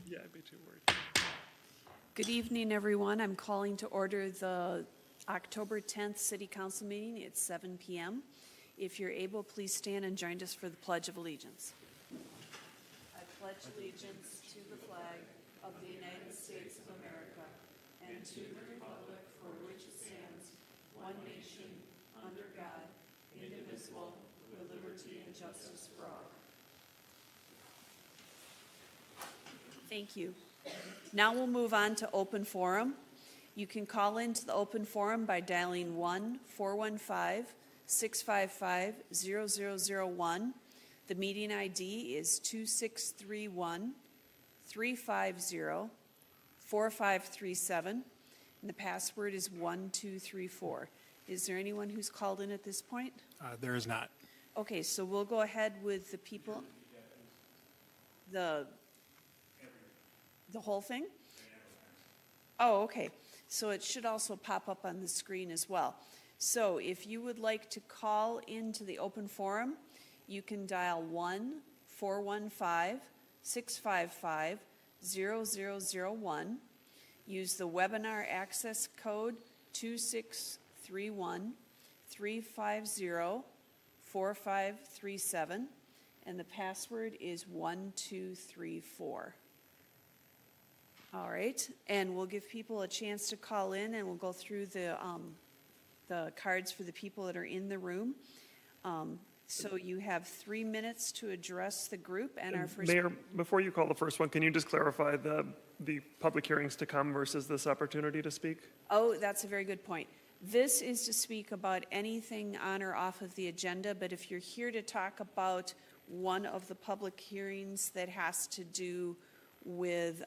Yeah, I'd be too worried. Good evening, everyone. I'm calling to order the October 10th City Council meeting at 7 p.m. If you're able, please stand and join us for the Pledge of Allegiance. I pledge allegiance to the flag of the United States of America and to the republic for which it stands, one nation, under God, indivisible, with liberty and justice for all. Thank you. Now we'll move on to open forum. You can call into the open forum by dialing 1-415-655-0001. The meeting ID is 2631-350-4537, and the password is 1234. Is there anyone who's called in at this point? There is not. Okay, so we'll go ahead with the people. The whole thing? Oh, okay. So it should also pop up on the screen as well. So if you would like to call into the open forum, you can dial 1-415-655-0001. Use the webinar access code 2631-350-4537, and the password is 1234. All right, and we'll give people a chance to call in, and we'll go through the cards for the people that are in the room. So you have 3 minutes to address the group, and our first... Mayor, before you call the first one, can you just clarify the public hearings to come versus this opportunity to speak? Oh, that's a very good point. This is to speak about anything on or off of the agenda, but if you're here to talk about one of the public hearings that has to do with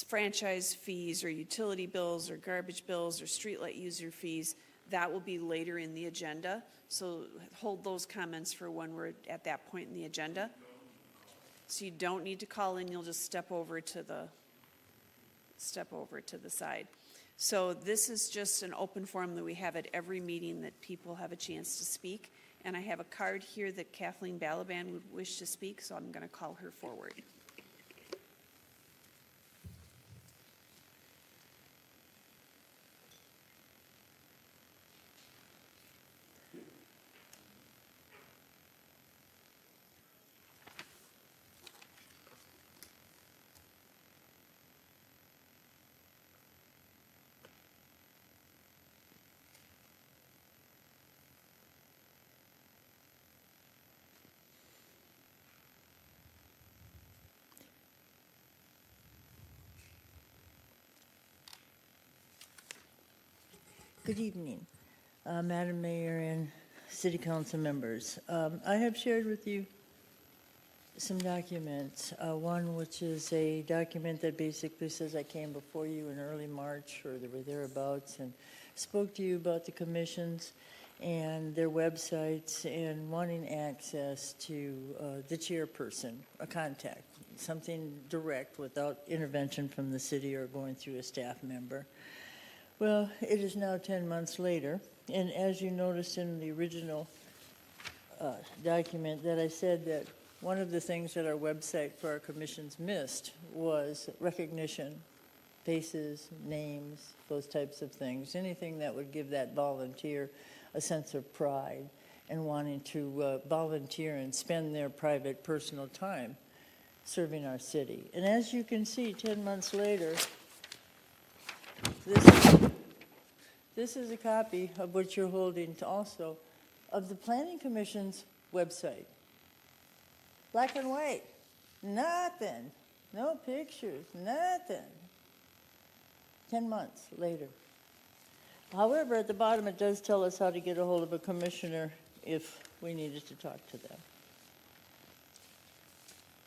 franchise fees or utility bills or garbage bills or streetlight user fees, that will be later in the agenda. So hold those comments for when we're at that point in the agenda. So you don't need to call in, you'll just step over to the side. So this is just an open forum that we have at every meeting that people have a chance to speak. And I have a card here that Kathleen Balaban would wish to speak, so I'm going to call her forward. Good evening, Madam Mayor and City Council members. I have shared with you some documents. One which is a document that basically says I came before you in early March or thereabouts and spoke to you about the commissions and their websites and wanting access to the chairperson, a contact, something direct without intervention from the city or going through a staff member. Well, it is now 10 months later, and as you noticed in the original document that I said that one of the things that our website for our commissions missed was recognition, faces, names, those types of things, anything that would give that volunteer a sense of pride and wanting to volunteer and spend their private, personal time serving our city. And as you can see, 10 months later, this is a copy of what you're holding also of the Planning Commission's website. Black and white, nothing, no pictures, nothing. 10 months later. However, at the bottom it does tell us how to get a hold of a commissioner if we needed to talk to them.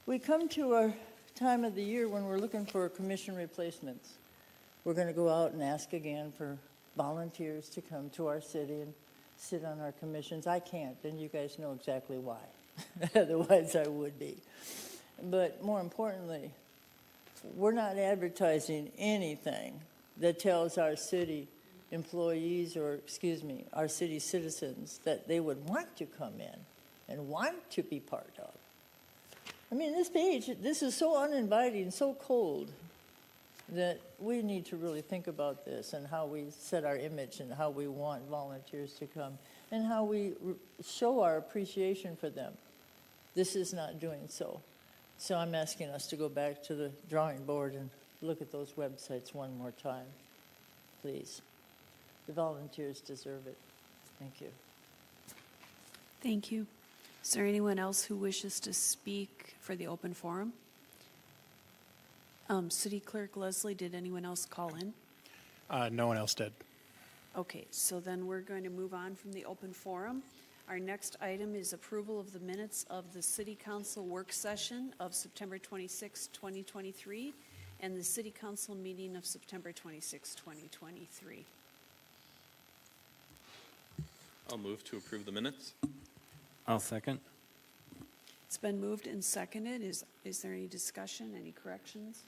We come to our time of the year when we're looking for commission replacements. We're going to go out and ask again for volunteers to come to our city and sit on our commissions. I can't, and you guys know exactly why. Otherwise, I would be. But more importantly, we're not advertising anything that tells our city employees or, our city citizens that they would want to come in and want to be part of. I mean, this page, this is so uninviting, so cold, that we need to really think about this and how we set our image and how we want volunteers to come and how we show our appreciation for them. This is not doing so. So I'm asking us to go back to the drawing board and look at those websites one more time, please. The volunteers deserve it. Thank you. Thank you. Is there anyone else who wishes to speak for the open forum? City Clerk Leslie, did anyone else call in? No one else did. Okay, so then we're going to move on from the open forum. Our next item is approval of the minutes of the City Council work session of September 26, 2023, and the City Council meeting of September 26, 2023. I'll move to approve the minutes. I'll second. It's been moved and seconded. Is there any discussion, any corrections?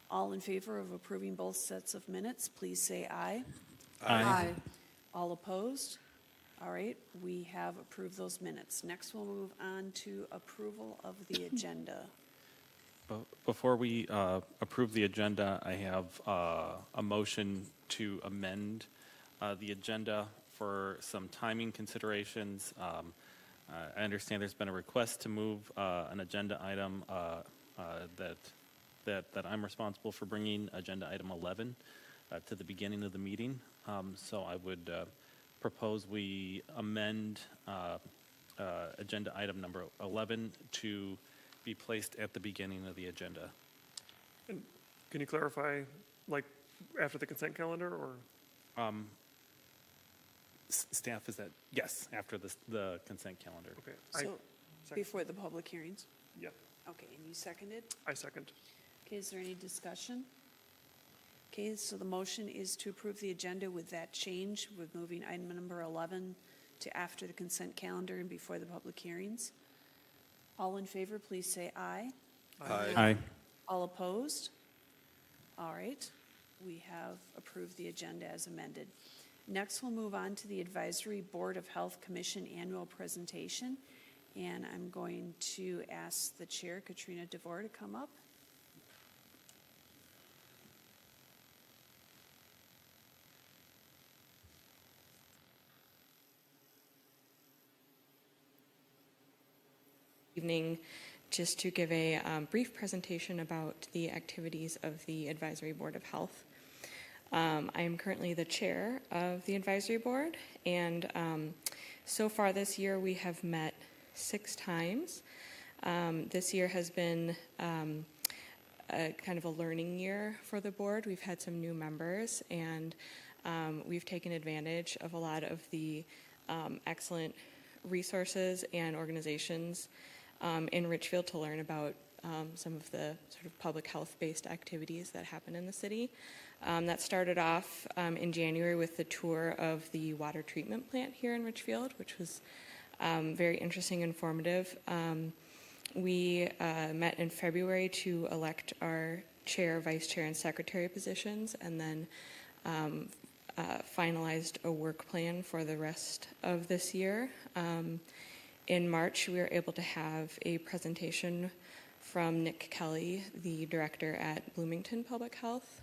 All in favor of approving both sets of minutes, please say aye. Aye. All opposed? All right, we have approved those minutes. Next, we'll move on to approval of the agenda. Before we approve the agenda, I have a motion to amend the agenda for some timing considerations. I understand there's been a request to move an agenda item that I'm responsible for bringing, agenda item 11, to the beginning of the meeting. So I would propose we amend agenda item number 11 to be placed at the beginning of the agenda. And can you clarify, like, after the consent calendar, or? Staff, is that, yes, after the consent calendar. Okay. So, second. before the public hearings? Yeah, Okay, and you seconded? I second. Okay, is there any discussion? Okay, so the motion is to approve the agenda with that change, with moving item number 11 to after the consent calendar and before the public hearings. All in favor, please say aye. Aye. All opposed? All right, we have approved the agenda as amended. Next, we'll move on to the Advisory Board of Health Commission annual presentation. And I'm going to ask the chair, Katrina DeVore, to come up. Evening, just to give a brief presentation about the activities of the Advisory Board of Health. I am currently the chair of the advisory board, and so far this year we have met 6 times. This year has been a kind of a learning year for the board. We've had some new members, and we've taken advantage of a lot of the excellent resources and organizations in Richfield to learn about some of the sort of public health-based activities that happen in the city. That started off in January with the tour of the water treatment plant here in Richfield, which was very interesting and informative. We met in February to elect our chair, vice chair, and secretary positions, and then finalized a work plan for the rest of this year. In March, we were able to have a presentation from Nick Kelly, the director at Bloomington Public Health,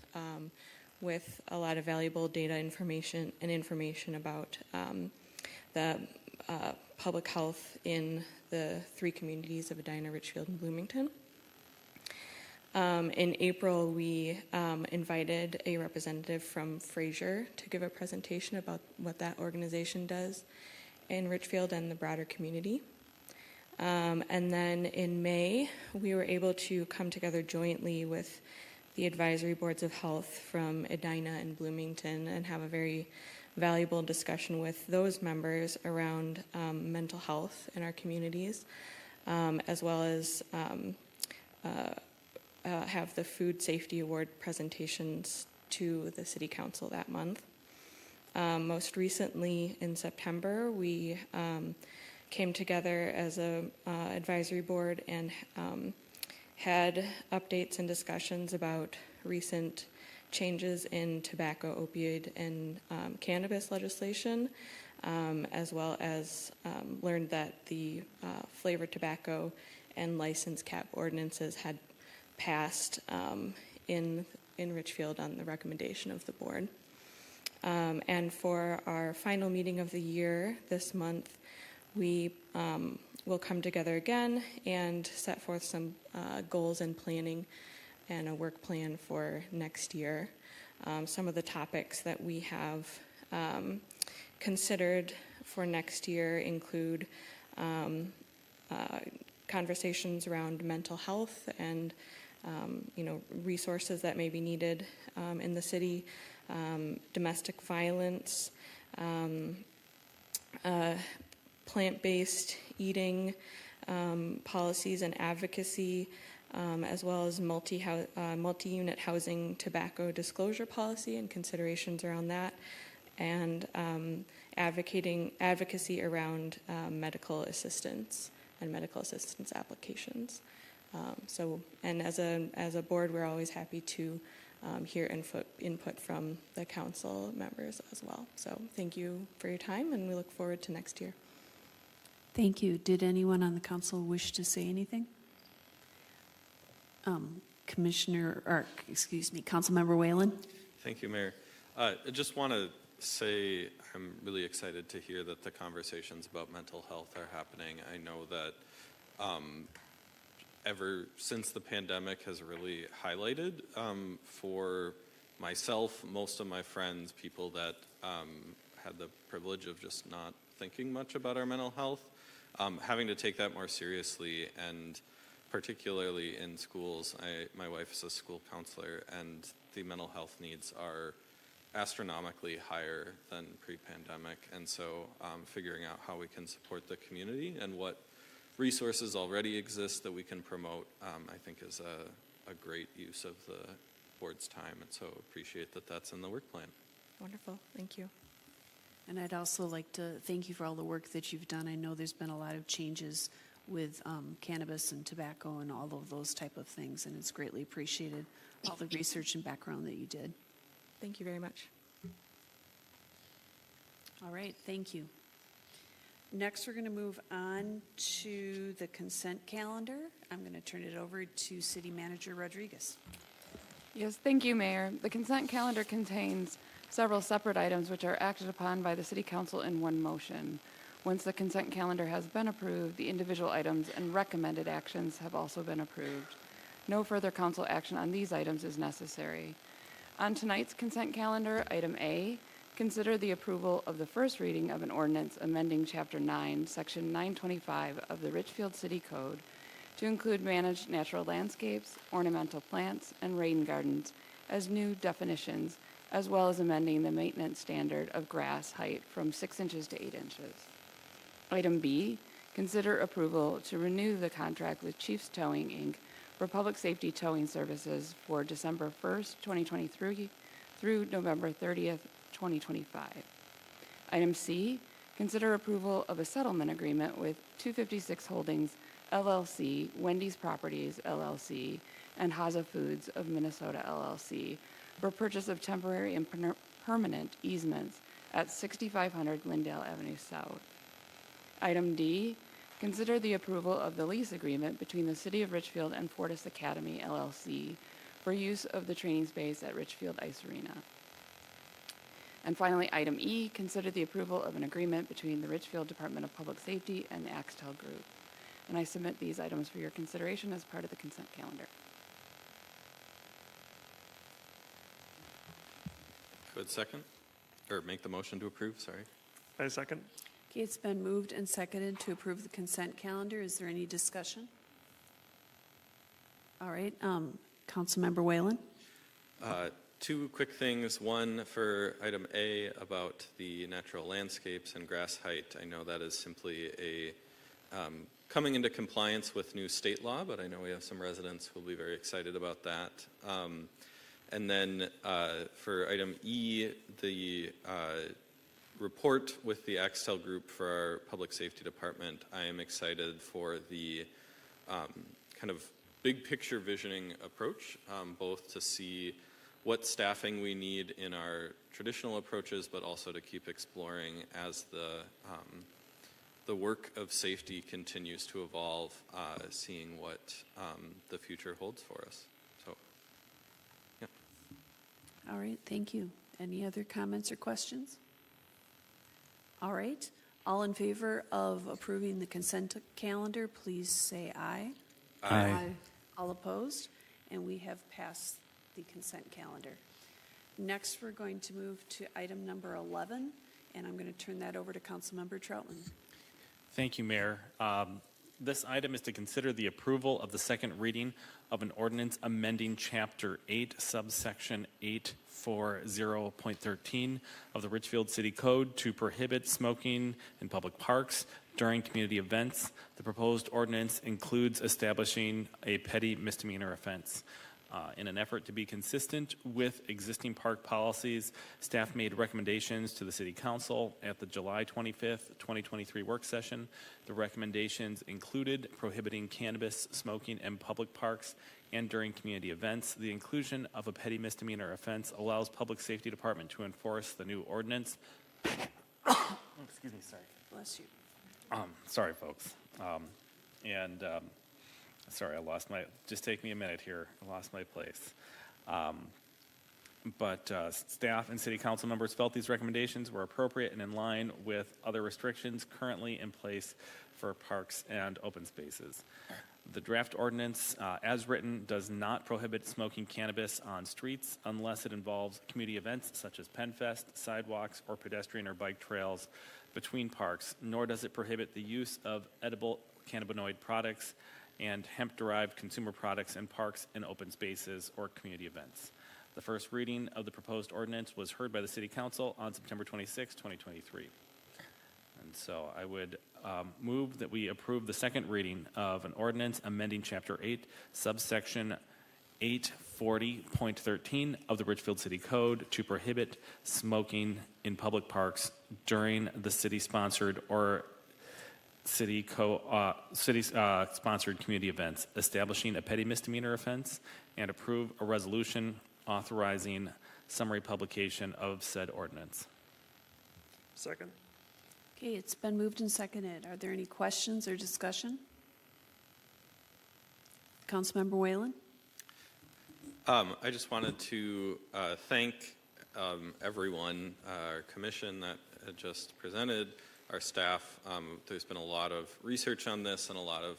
with a lot of valuable data information about the public health in the 3 communities of Edina, Richfield, and Bloomington. In April, we invited a representative from Fraser to give a presentation about what that organization does in Richfield and the broader community. And then in May, we were able to come together jointly with the advisory boards of health from Edina and Bloomington and have a very valuable discussion with those members around mental health in our communities, as well as have the Food Safety Award presentations to the City Council that month. Most recently, in September, we came together as a advisory board and had updates and discussions about recent changes in tobacco, opioid, and cannabis legislation, as well as learned that the flavored tobacco and license cap ordinances had passed in Richfield on the recommendation of the board. And for our final meeting of the year this month, we will come together again and set forth some goals and planning and a work plan for next year. Some of the topics that we have considered for next year include conversations around mental health and resources that may be needed in the city, domestic violence, plant-based eating, policies and advocacy, as well as multi-unit housing tobacco disclosure policy and considerations around that, and advocacy around medical assistance and medical assistance applications. And as a board, we're always happy to hear input from the council members as well. So thank you for your time, and we look forward to next year. Thank you. Did anyone on the council wish to say anything? Councilmember Whalen? Thank you, Mayor. I just want to say I'm really excited to hear that the conversations about mental health are happening. I know that ever since the pandemic has really highlighted for myself, most of my friends, people that had the privilege of just not thinking much about our mental health, having to take that more seriously, and particularly in schools. My wife is a school counselor, and the mental health needs are astronomically higher than pre-pandemic, and so figuring out how we can support the community and what resources already exist that we can promote, I think is a great use of the board's time, and so appreciate that that's in the work plan. Wonderful. Thank you. And I'd also like to thank you for all the work that you've done. I know there's been a lot of changes with cannabis and tobacco and all of those type of things, and it's greatly appreciated, all the research and background that you did. Thank you very much. All right, thank you. Next, we're going to move on to the consent calendar. I'm going to turn it over to City Manager Rodriguez. Yes, thank you, Mayor. The consent calendar contains several separate items which are acted upon by the City Council in one motion. Once the consent calendar has been approved, the individual items and recommended actions have also been approved. No further council action on these items is necessary. On tonight's consent calendar, item A, consider the approval of the first reading of an ordinance amending Chapter 9, Section 925 of the Richfield City Code to include managed natural landscapes, ornamental plants, and rain gardens as new definitions, as well as amending the maintenance standard of grass height from 6 inches to 8 inches. Item B, consider approval to renew the contract with Chiefs Towing, Inc. for public safety towing services for December 1st, 2023 through November 30th, 2025. Item C, consider approval of a settlement agreement with 256 Holdings, LLC, Wendy's Properties, LLC, and Haza Foods of Minnesota, LLC, for purchase of temporary and permanent easements at 6500 Lindale Avenue South. Item D, consider the approval of the lease agreement between the City of Richfield and Fortis Academy, LLC, for use of the training space at Richfield Ice Arena. And finally, item E, consider the approval of an agreement between the Richfield Department of Public Safety and the Axtel Group. And I submit these items for your consideration as part of the consent calendar. Good second, or make the motion to approve, sorry. I second. Okay, it's been moved and seconded to approve the consent calendar. Is there any discussion? All right, Councilmember Whalen? Two quick things. One for item A about the natural landscapes and grass height. I know that is simply a coming into compliance with new state law, but I know we have some residents who will be very excited about that. And then for item E, the report with the Axtel Group for our public safety department, I am excited for the kind of big picture visioning approach, both to see what staffing we need in our traditional approaches, but also to keep exploring as the work of safety continues to evolve, seeing what the future holds for us. So, yeah. All right, thank you. Any other comments or questions? All right, all in favor of approving the consent calendar, please say aye. Aye. All opposed? And we have passed the consent calendar. Next, we're going to move to item number 11, and I'm going to turn that over to Councilmember Troutman. Thank you, Mayor. This item is to consider the approval of the second reading of an ordinance amending Chapter 8, subsection 840.13 of the Richfield City Code to prohibit smoking in public parks during community events. The proposed ordinance includes establishing a petty misdemeanor offense. In an effort to be consistent with existing park policies, staff made recommendations to the City Council at the July 25th, 2023 work session. The recommendations included prohibiting cannabis smoking in public parks and during community events. The inclusion of a petty misdemeanor offense allows Public Safety Department to enforce the new ordinance. Excuse me, sorry. Bless you. Sorry, folks. Sorry, just take me a minute here. I lost my place. But staff and city council members felt these recommendations were appropriate and in line with other restrictions currently in place for parks and open spaces. The draft ordinance, as written, does not prohibit smoking cannabis on streets unless it involves community events such as PennFest, sidewalks, or pedestrian or bike trails between parks, nor does it prohibit the use of edible cannabinoid products and hemp-derived consumer products in parks and open spaces or community events. The first reading of the proposed ordinance was heard by the City Council on September 26, 2023. And so I would move that we approve the second reading of an ordinance amending Chapter 8, subsection 840.13 of the Richfield City Code to prohibit smoking in public parks during the city-sponsored or city-sponsored community events, establishing a petty misdemeanor offense, and approve a resolution authorizing summary publication of said ordinance. Second. Okay, it's been moved and seconded. Are there any questions or discussion? Councilmember Whalen? I just wanted to thank everyone, our commission that had just presented, our staff. There's been a lot of research on this and a lot of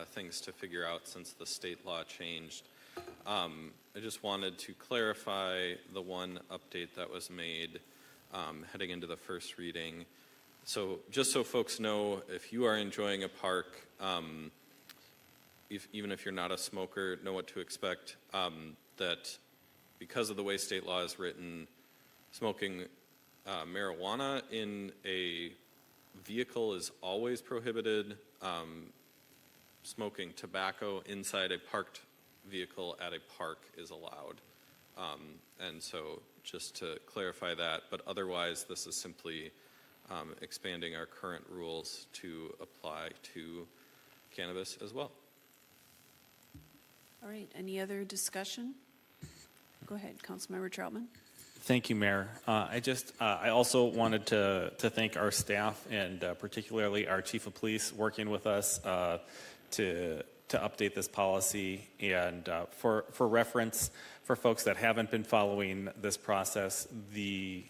things to figure out since the state law changed. I just wanted to clarify the one update that was made heading into the first reading. So just so folks know, if you are enjoying a park, even if you're not a smoker, know what to expect, that because of the way state law is written, smoking marijuana in a vehicle is always prohibited. Smoking tobacco inside a parked vehicle at a park is allowed. And so just to clarify that, but otherwise this is simply expanding our current rules to apply to cannabis as well. All right, any other discussion? Go ahead, Councilmember Troutman. Thank you, Mayor. I also wanted to thank our staff and particularly our Chief of Police working with us to update this policy. And for reference, for folks that haven't been following this process, the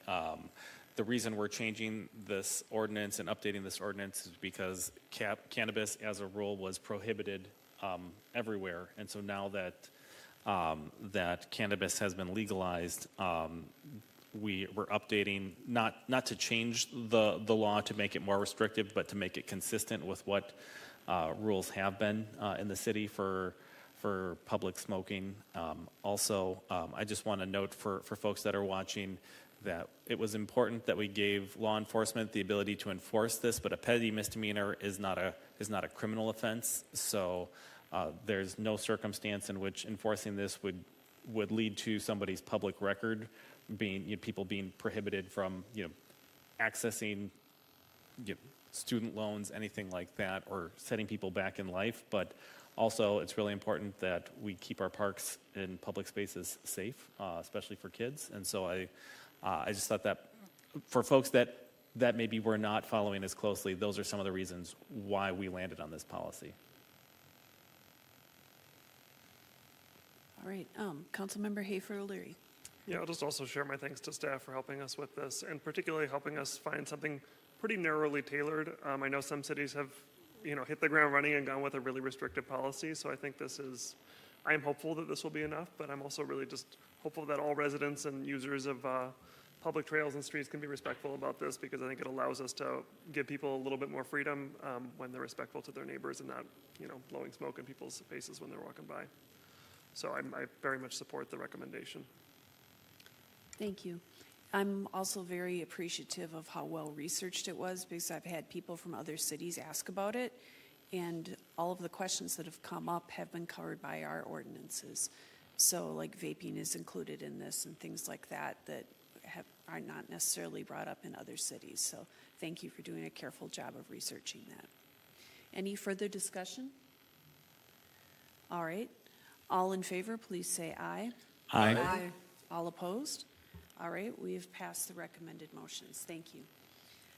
reason we're changing this ordinance and updating this ordinance is because cannabis, as a rule, was prohibited everywhere. And so now that that cannabis has been legalized, we're updating, not to change the law to make it more restrictive, but to make it consistent with what rules have been in the city for public smoking. Also, I just want to note for folks that are watching that it was important that we gave law enforcement the ability to enforce this, but a petty misdemeanor is not a criminal offense. So there's no circumstance in which enforcing this would lead to somebody's public record being, people being prohibited from, accessing, student loans, anything like that, or setting people back in life. But Also, it's really important that we keep our parks and public spaces safe, especially for kids. And so I just thought that for folks that maybe were not following as closely, those are some of the reasons why we landed on this policy. All right, Councilmember Hafer O'Leary. Yeah, I'll just also share my thanks to staff for helping us with this, and particularly helping us find something pretty narrowly tailored. I know some cities have, hit the ground running and gone with a really restrictive policy, so I think I'm hopeful that this will be enough, but I'm also really just hopeful that all residents and users of public trails and streets can be respectful about this, because I think it allows us to give people a little bit more freedom when they're respectful to their neighbors and not, blowing smoke in people's faces when they're walking by. So I very much support the recommendation. Thank you. I'm also very appreciative of how well researched it was, because I've had people from other cities ask about it, and all of the questions that have come up have been covered by our ordinances. So like vaping is included in this and things like that are not necessarily brought up in other cities. So thank you for doing a careful job of researching that. Any further discussion? All right. All in favor, please say aye. Aye. All opposed? All right, we have passed the recommended motions. Thank you.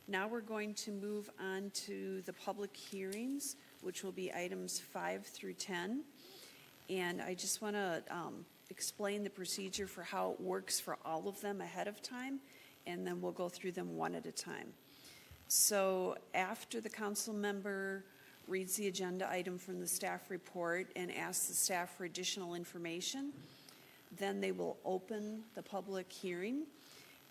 Now we're going to move on to the public hearings, which will be items 5 through 10. And I just want to explain the procedure for how it works for all of them ahead of time, and then we'll go through them one at a time. So after the council member reads the agenda item from the staff report and asks the staff for additional information, then they will open the public hearing,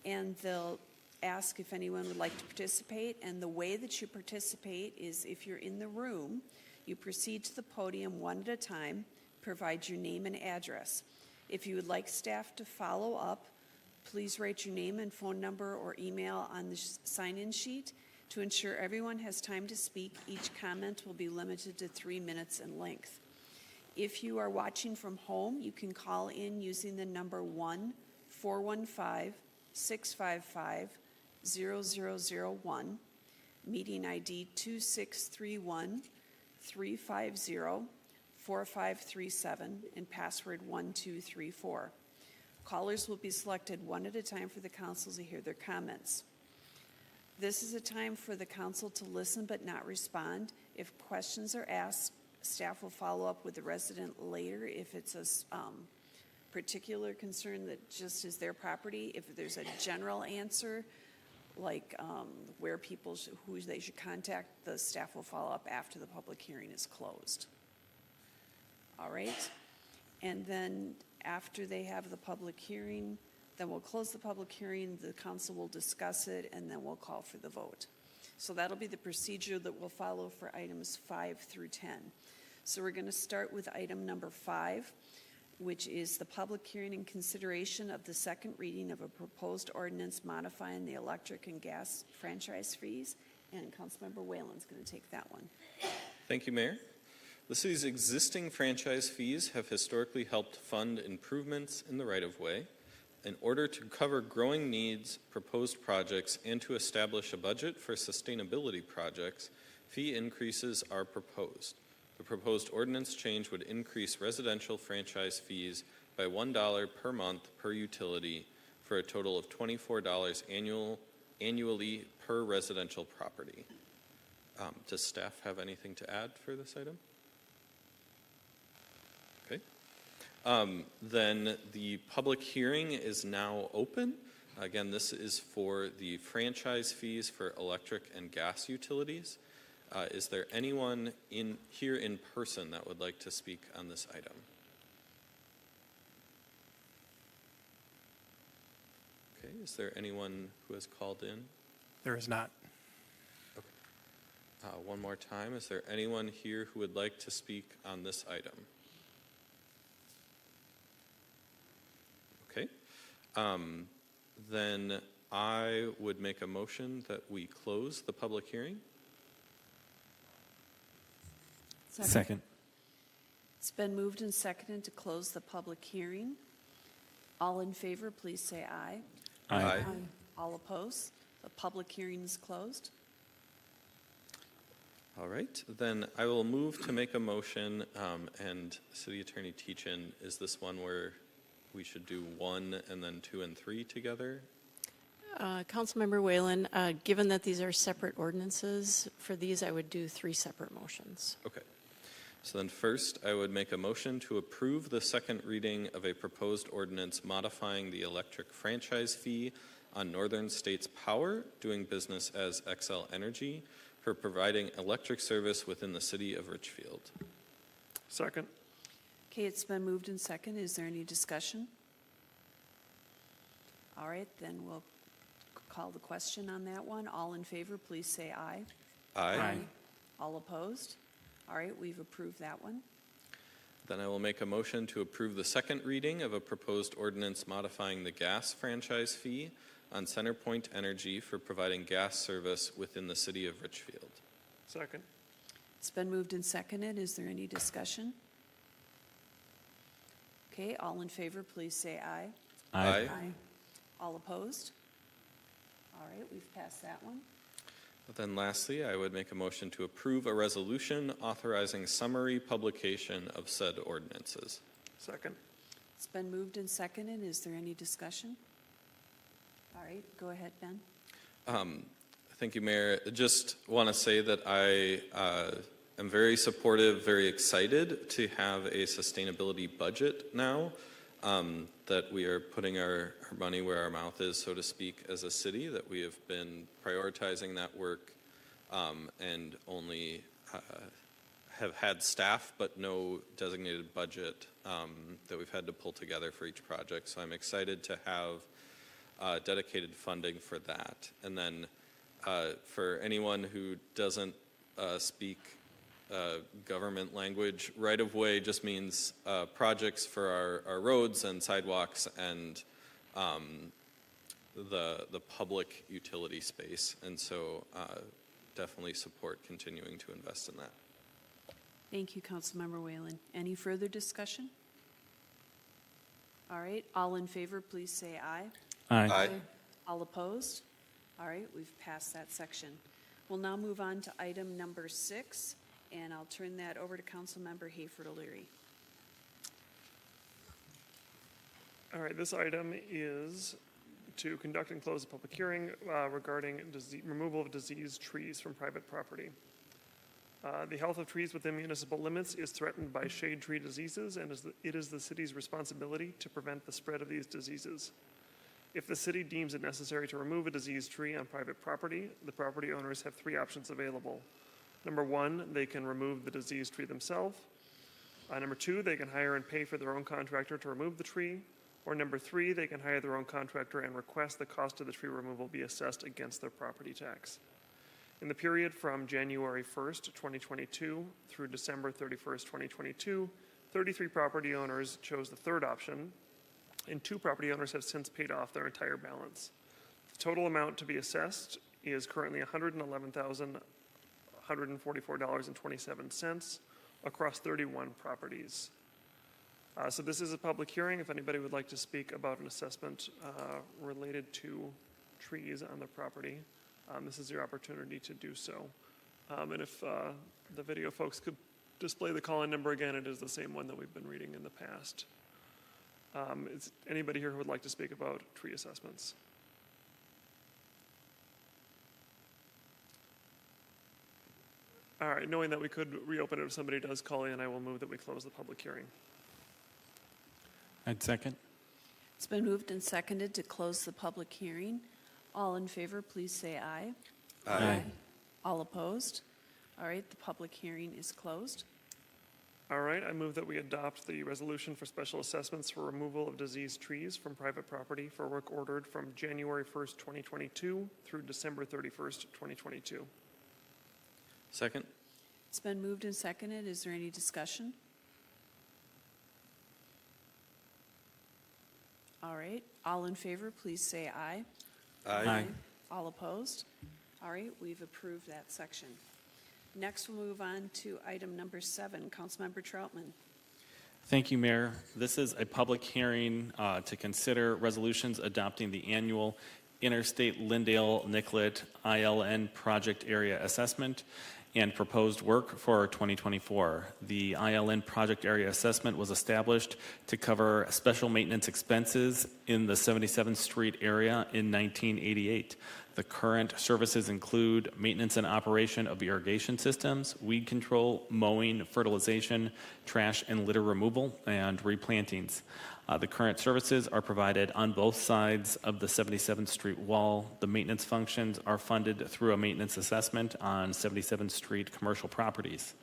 and they'll ask if anyone would like to participate. And the way that you participate is, if you're in the room, you proceed to the podium one at a time, provide your name and address. If you would like staff to follow up, please write your name and phone number or email on the sign-in sheet. To ensure everyone has time to speak, each comment will be limited to 3 minutes in length. If you are watching from home, you can call in using the number 1-415-655-0001, meeting ID 2631-350-4537, and password 1234. Callers will be selected one at a time for the council to hear their comments. This is a time for the council to listen but not respond. If questions are asked, staff will follow up with the resident later if it's a particular concern that just is their property. If there's a general answer, like where people, who they should contact, the staff will follow up after the public hearing is closed. All right? And then after they have the public hearing, then we'll close the public hearing, the council will discuss it, and then we'll call for the vote. So that'll be the procedure that we'll follow for items 5 through 10. So we're going to start with item number 5, which is the public hearing and consideration of the second reading of a proposed ordinance modifying the electric and gas franchise fees. And Councilmember Whalen's going to take that one. Thank you, Mayor. The city's existing franchise fees have historically helped fund improvements in the right-of-way. In order to cover growing needs, proposed projects, and to establish a budget for sustainability projects, fee increases are proposed. The proposed ordinance change would increase residential franchise fees by $1 per month per utility, for a total of $24 annually per residential property. Does staff have anything to add for this item? Okay. Then the public hearing is now open. Again, this is for the franchise fees for electric and gas utilities. Is there anyone here in person that would like to speak on this item? Okay, is there anyone who has called in? There is not. Okay. One more time, is there anyone here who would like to speak on this item? Okay. Then I would make a motion that we close the public hearing. Second. It's been moved and seconded to close the public hearing. All in favor, please say aye. Aye. All opposed? The public hearing is closed. All right, then I will move to make a motion, and City Attorney Teachin, is this one where we should do 1 and then 2 and 3 together? Councilmember Whalen, given that these are separate ordinances, for these I would do 3 separate motions. Okay. So then first, I would make a motion to approve the second reading of a proposed ordinance modifying the electric franchise fee on Northern States Power, doing business as XL Energy, for providing electric service within the city of Richfield. Second. Okay, it's been moved and second. Is there any discussion? All right, then we'll call the question on that one. All in favor, please say aye. Aye. All opposed? All right, we've approved that one. Then I will make a motion to approve the second reading of a proposed ordinance modifying the gas franchise fee on CenterPoint Energy for providing gas service within the city of Richfield. Second. It's been moved and seconded. Is there any discussion? Okay, all in favor, please say aye. Aye. All opposed? All right, we've passed that one. Then lastly, I would make a motion to approve a resolution authorizing summary publication of said ordinances. Second. It's been moved and seconded. Is there any discussion? All right, go ahead, Ben. Thank you, Mayor. Just want to say that I am very supportive, very excited to have a sustainability budget now, that we are putting our money where our mouth is, so to speak, as a city, that we have been prioritizing that work and only have had staff but no designated budget that we've had to pull together for each project. So I'm excited to have dedicated funding for that. And then for anyone who doesn't speak government language, right-of-way just means projects for our roads and sidewalks and the public utility space. And so definitely support continuing to invest in that. Thank you, Councilmember Whalen. Any further discussion? All right, all in favor, please say aye. Aye. All opposed? All right, we've passed that section. We'll now move on to item number 6, and I'll turn that over to Councilmember Hayford O'Leary. All right, this item is to conduct and close a public hearing regarding removal of diseased trees from private property. The health of trees within municipal limits is threatened by shade tree diseases, and it is the city's responsibility to prevent the spread of these diseases. If the city deems it necessary to remove a diseased tree on private property, the property owners have 3 options available. Number 1, they can remove the diseased tree themselves. Number 2, they can hire and pay for their own contractor to remove the tree. Or number 3, they can hire their own contractor and request the cost of the tree removal be assessed against their property tax. In the period from January 1st, 2022 through December 31st, 2022, 33 property owners chose the third option, and 2 property owners have since paid off their entire balance. The total amount to be assessed is currently $111,144.27 across 31 properties. So this is a public hearing. If anybody would like to speak about an assessment related to trees on the property, this is your opportunity to do so. And if the video folks could display the call-in number again, it is the same one that we've been reading in the past. Is anybody here who would like to speak about tree assessments? All right, knowing that we could reopen it if somebody does call in, I will move that we close the public hearing. I'd second. It's been moved and seconded to close the public hearing. All in favor, please say aye. Aye. All opposed? All right, the public hearing is closed. All right, I move that we adopt the resolution for special assessments for removal of diseased trees from private property for work ordered from January 1st, 2022 through December 31st, 2022. Second? It's been moved and seconded. Is there any discussion? All right, all in favor, please say aye. Aye. All opposed? All right, we've approved that section. Next, we'll move on to item number 7. Councilmember Troutman. Thank you, Mayor. This is a public hearing to consider resolutions adopting the annual Interstate Lindale-Nicollet ILN project area assessment and proposed work for 2024. The ILN project area assessment was established to cover special maintenance expenses in the 77th Street area in 1988. The current services include maintenance and operation of irrigation systems, weed control, mowing, fertilization, trash and litter removal, and replantings. The current services are provided on both sides of the 77th Street wall. The maintenance functions are funded through a maintenance assessment on 77th Street commercial properties.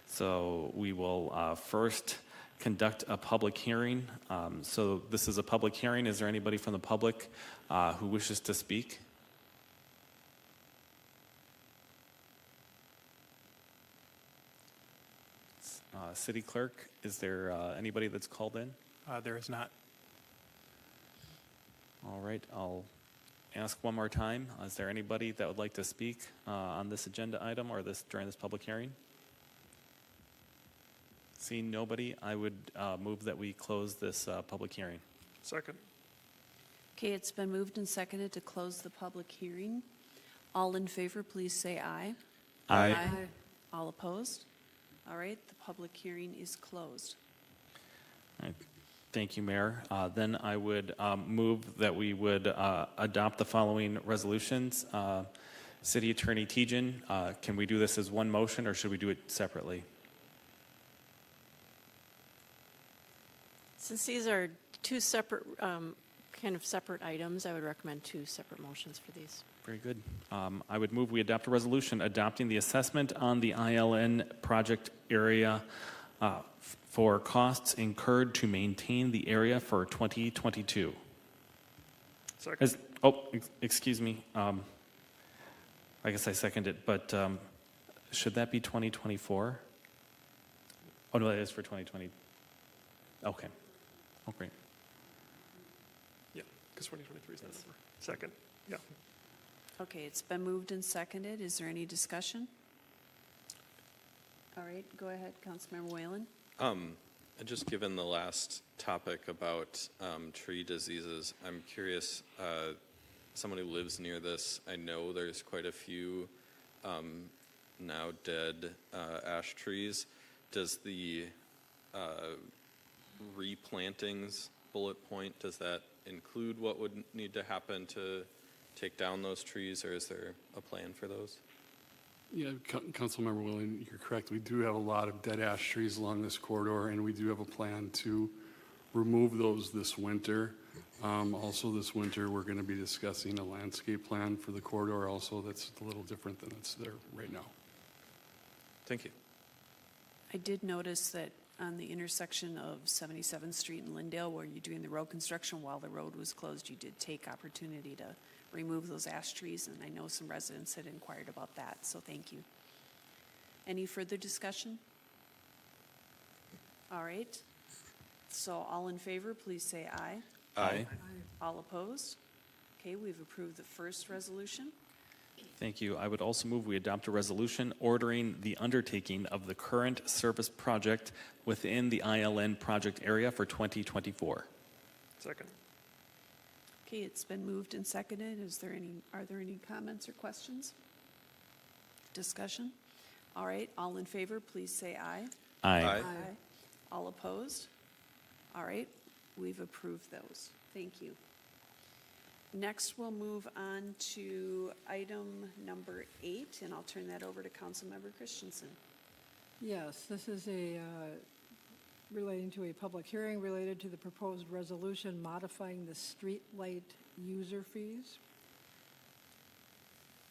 So we will first conduct a public hearing. So this is a public hearing. Is there anybody from the public who wishes to speak? City Clerk, is there anybody that's called in? There is not. All right, I'll ask one more time. Is there anybody that would like to speak on this agenda item or during this public hearing? Seeing nobody, I would move that we close this public hearing. Second. Okay, it's been moved and seconded to close the public hearing. All in favor, please say aye. Aye. All opposed? All right, the public hearing is closed. All right. Thank you, Mayor. Then I would move that we would adopt the following resolutions. City Attorney Tejan, can we do this as one motion or should we do it separately? Since these are two separate, kind of separate items, I would recommend two separate motions for these. Very good. I would move we adopt a resolution adopting the assessment on the ILN project area for costs incurred to maintain the area for 2022. Second. Excuse me. I guess I second it, but should that be 2024? Oh, no, that is for 2020. Okay. Oh, great. Yeah, because 2023 is not over. Second. Yeah. Okay, it's been moved and seconded. Is there any discussion? All right, go ahead, Councilmember Whalen. Just given the last topic about tree diseases, I'm curious, someone who lives near this, I know there's quite a few now dead ash trees. Does the replantings bullet point, does that include what would need to happen to take down those trees, or is there a plan for those? Yeah, Councilmember Willing, you're correct. We do have a lot of dead ash trees along this corridor, and we do have a plan to remove those this winter. Also this winter, we're going to be discussing a landscape plan for the corridor also that's a little different than it's there right now. Thank you. I did notice that on the intersection of 77th Street and Lindale, where you're doing the road construction while the road was closed, you did take opportunity to remove those ash trees, and I know some residents had inquired about that, so thank you. Any further discussion? All right. So all in favor, please say aye. Aye. All opposed? Okay, we've approved the first resolution. Thank you. I would also move we adopt a resolution ordering the undertaking of the current service project within the ILN project area for 2024. Second. Okay, it's been moved and seconded. Are there any comments or questions? Discussion? All right, all in favor, please say aye. Aye. All opposed? All right, we've approved those. Thank you. Next, we'll move on to item number 8, and I'll turn that over to Councilmember Christensen. Yes, this is relating to a public hearing related to the proposed resolution modifying the street light user fees.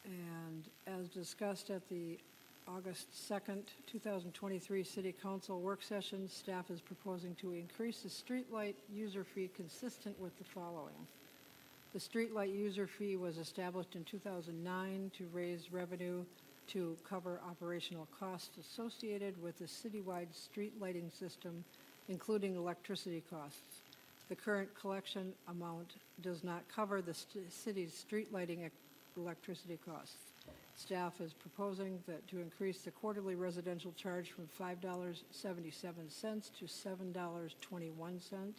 And as discussed at the August 2nd, 2023 City Council work session, staff is proposing to increase the street light user fee consistent with the following. The street light user fee was established in 2009 to raise revenue to cover operational costs associated with the citywide street lighting system, including electricity costs. The current collection amount does not cover the city's street lighting electricity costs. Staff is proposing that to increase the quarterly residential charge from $5.77 to $7.21.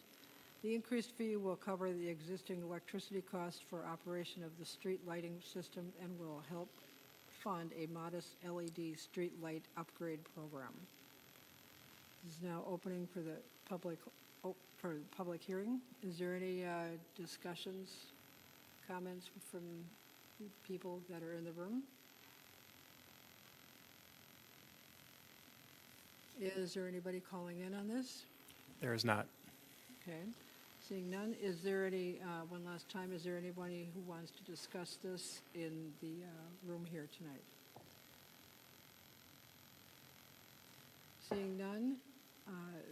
The increased fee will cover the existing electricity cost for operation of the street lighting system and will help fund a modest LED street light upgrade program. This is now opening for the public, for the public hearing. Is there any discussions, comments from people that are in the room? Is there anybody calling in on this? There is not. Okay. Seeing none, is there any, one last time, is there anybody who wants to discuss this in the room here tonight? Seeing none,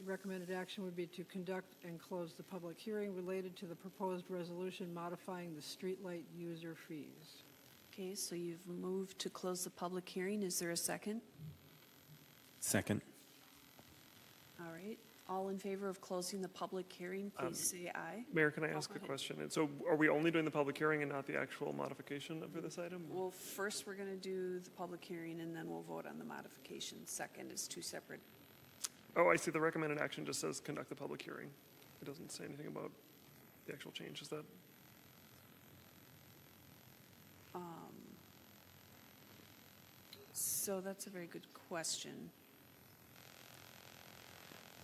recommended action would be to conduct and close the public hearing related to the proposed resolution modifying the streetlight user fees. Okay, so you've moved to close the public hearing. Is there a second? Second. All right. All in favor of closing the public hearing, please say aye. Mayor, can I ask go a ahead. question? And so are we only doing the public hearing and not the actual modification for this item? Well, first, we're going to do the public hearing, and then we'll vote on the modification. Second is two separate. Oh, I see. The recommended action just says conduct the public hearing. It doesn't say anything about the actual change. Is that? So that's a very good question.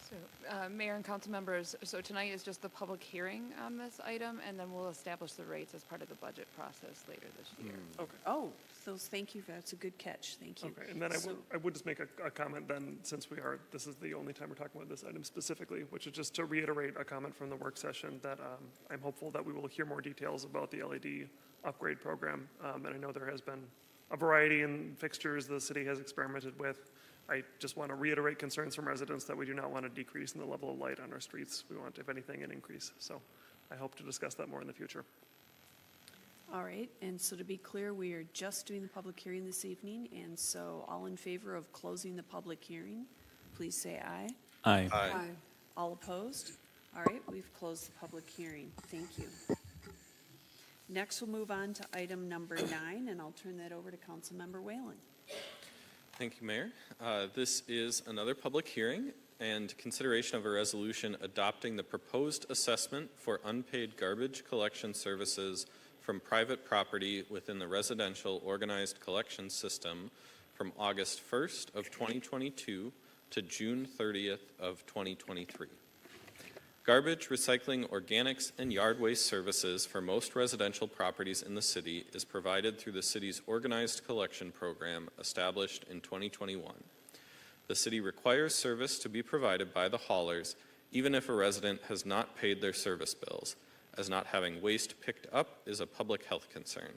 So, Mayor and council members, so tonight is just the public hearing on this item, and then we'll establish the rates as part of the budget process later this year. Okay. Oh, so thank you. That's a good catch. Thank you. Okay, and then So- I would just make a comment then, since this is the only time we're talking about this item specifically, which is just to reiterate a comment from the work session that I'm hopeful that we will hear more details about the LED upgrade program. And I know there has been a variety in fixtures the city has experimented with. I just want to reiterate concerns from residents that we do not want a decrease in the level of light on our streets. We want, if anything, an increase. So I hope to discuss that more in the future. All right, and so to be clear, we are just doing the public hearing this evening, and so all in favor of closing the public hearing, please say aye. Aye. Aye. All opposed? All right, we've closed the public hearing. Thank you. Next, we'll move on to item number 9, and I'll turn that over to Councilmember Whalen. Thank you, Mayor. This is another public hearing and consideration of a resolution adopting the proposed assessment for unpaid garbage collection services from private property within the residential organized collection system from August 1st of 2022 to June 30th of 2023. Garbage, recycling, organics, and yard waste services for most residential properties in the city is provided through the city's organized collection program established in 2021. The city requires service to be provided by the haulers even if a resident has not paid their service bills, as not having waste picked up is a public health concern.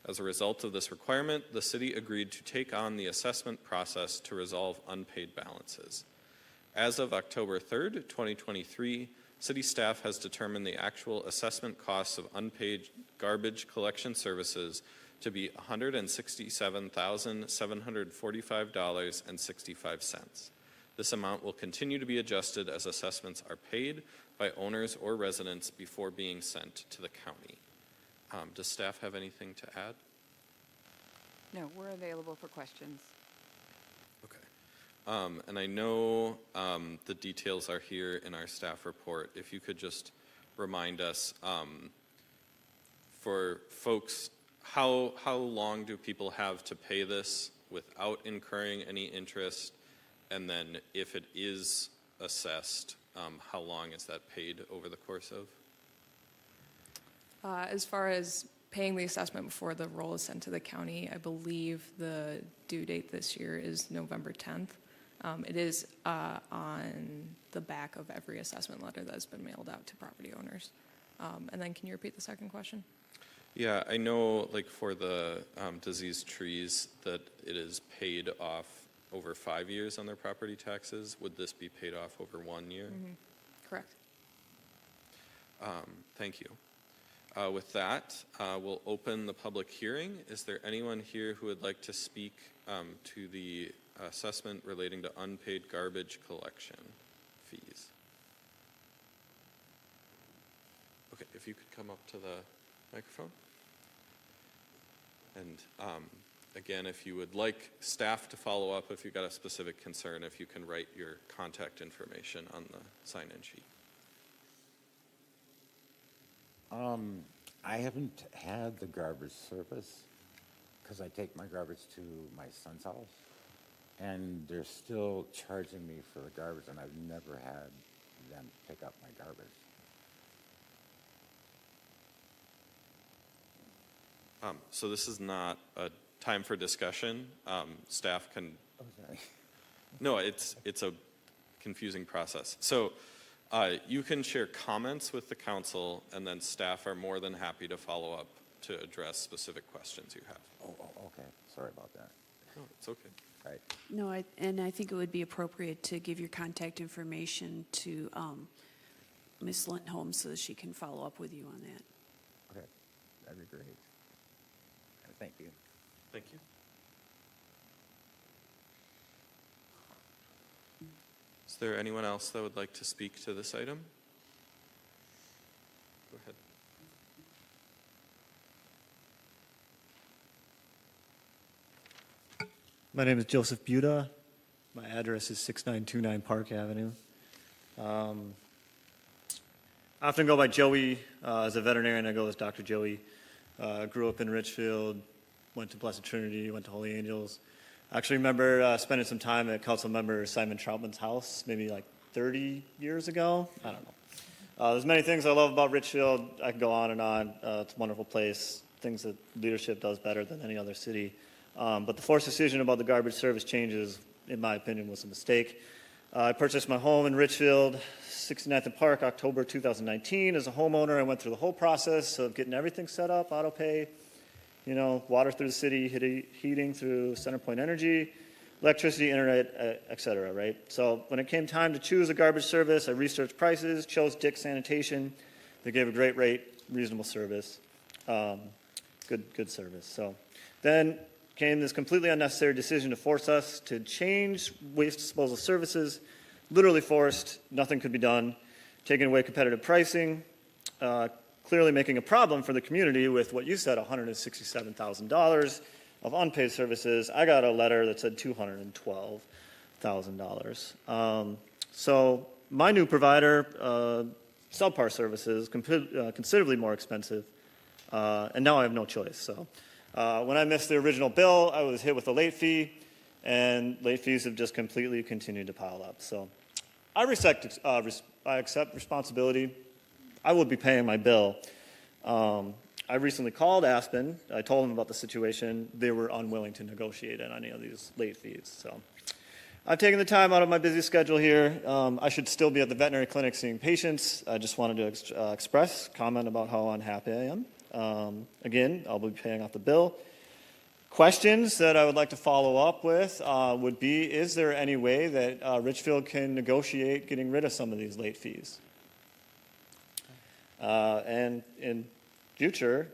As a result of this requirement, the city agreed to take on the assessment process to resolve unpaid balances. As of October 3rd, 2023, city staff has determined the actual assessment costs of unpaid garbage collection services to be $167,745.65. This amount will continue to be adjusted as assessments are paid by owners or residents before being sent to the county. Does staff have anything to add? No, we're available for questions. And I know the details are here in our staff report. If you could just remind us, for folks, how long do people have to pay this without incurring any interest? And then if it is assessed, how long is that paid over the course of? As far as paying the assessment before the roll is sent to the county, I believe the due date this year is November 10th. It is on the back of every assessment letter that has been mailed out to property owners. And then can you repeat the second question? Yeah, I know, like for the diseased trees, that it is paid off over 5 years on their property taxes. Would this be paid off over 1 year? Mm-hmm. Correct. Thank you. With that, we'll open the public hearing. Is there anyone here who would like to speak to the assessment relating to unpaid garbage collection fees? Okay, if you could come up to the microphone. And again, if you would like staff to follow up, if you've got a specific concern, if you can write your contact information on the sign-in sheet. I haven't had the garbage service because I take my garbage to my son's house, and they're still charging me for the garbage, and I've never had them pick up my garbage. So this is not a time for discussion. Staff can, Oh, sorry. no, it's a confusing process. So you can share comments with the council, and then staff are more than happy to follow up to address specific questions you have. Oh, okay. Sorry about that. No, it's okay. Right. No, and I think it would be appropriate to give your contact information to Ms. Lindholm so that she can follow up with you on that. Okay. That'd be great. Thank you. Thank you. Is there anyone else that would like to speak to this item? Go ahead. My name is Joseph Buda. My address is 6929 Park Avenue. I often go by Joey. As a veterinarian, I go as Dr. Joey. Grew up in Richfield, went to Blessed Trinity, went to Holy Angels. I actually remember spending some time at council member Simon Troutman's house, maybe like 30 years ago. I don't know. There's many things I love about Richfield. I can go on and on. It's a wonderful place, things that leadership does better than any other city. But the forced decision about the garbage service changes, in my opinion, was a mistake. I purchased my home in Richfield, 69th and Park, October 2019. As a homeowner, I went through the whole process of getting everything set up, auto pay, water through the city, heating through CenterPoint Energy, electricity, internet, et cetera, right? So when it came time to choose a garbage service, I researched prices, chose Dick Sanitation. They gave a great rate, reasonable service, good service. So then came this completely unnecessary decision to force us to change waste disposal services, literally forced, nothing could be done, taking away competitive pricing, clearly making a problem for the community with what you said, $167,000 of unpaid services. I got a letter that said $212,000. So my new provider, subpar services, considerably more expensive, and now I have no choice. So when I missed the original bill, I was hit with a late fee, and late fees have just completely continued to pile up. So I accept responsibility. I will be paying my bill. I recently called Aspen. I told them about the situation. They were unwilling to negotiate on any of these late fees. So I've taken the time out of my busy schedule here. I should still be at the veterinary clinic seeing patients. I just wanted to comment about how unhappy I am. Again, I'll be paying off the bill. Questions that I would like to follow up with would be, is there any way that Richfield can negotiate getting rid of some of these late fees? And in future,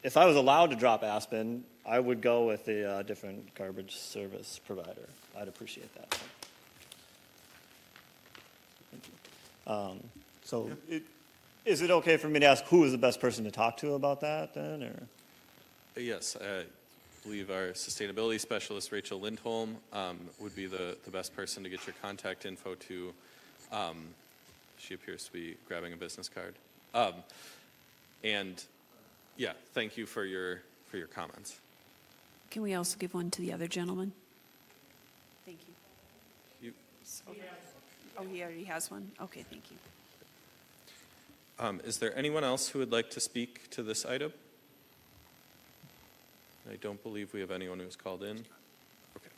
if I was allowed to drop Aspen, I would go with a different garbage service provider. I'd appreciate that. Thank you. Is it okay for me to ask who is the best person to talk to about that then? Or? Yes, I believe our sustainability specialist, Rachel Lindholm, would be the best person to get your contact info to. She appears to be grabbing a business card. And yeah, thank you for your comments. Can we also give one to the other gentleman? Thank you. Oh, he already has one? Okay, thank you. Is there anyone else who would like to speak to this item? I don't believe we have anyone who's called in. Okay.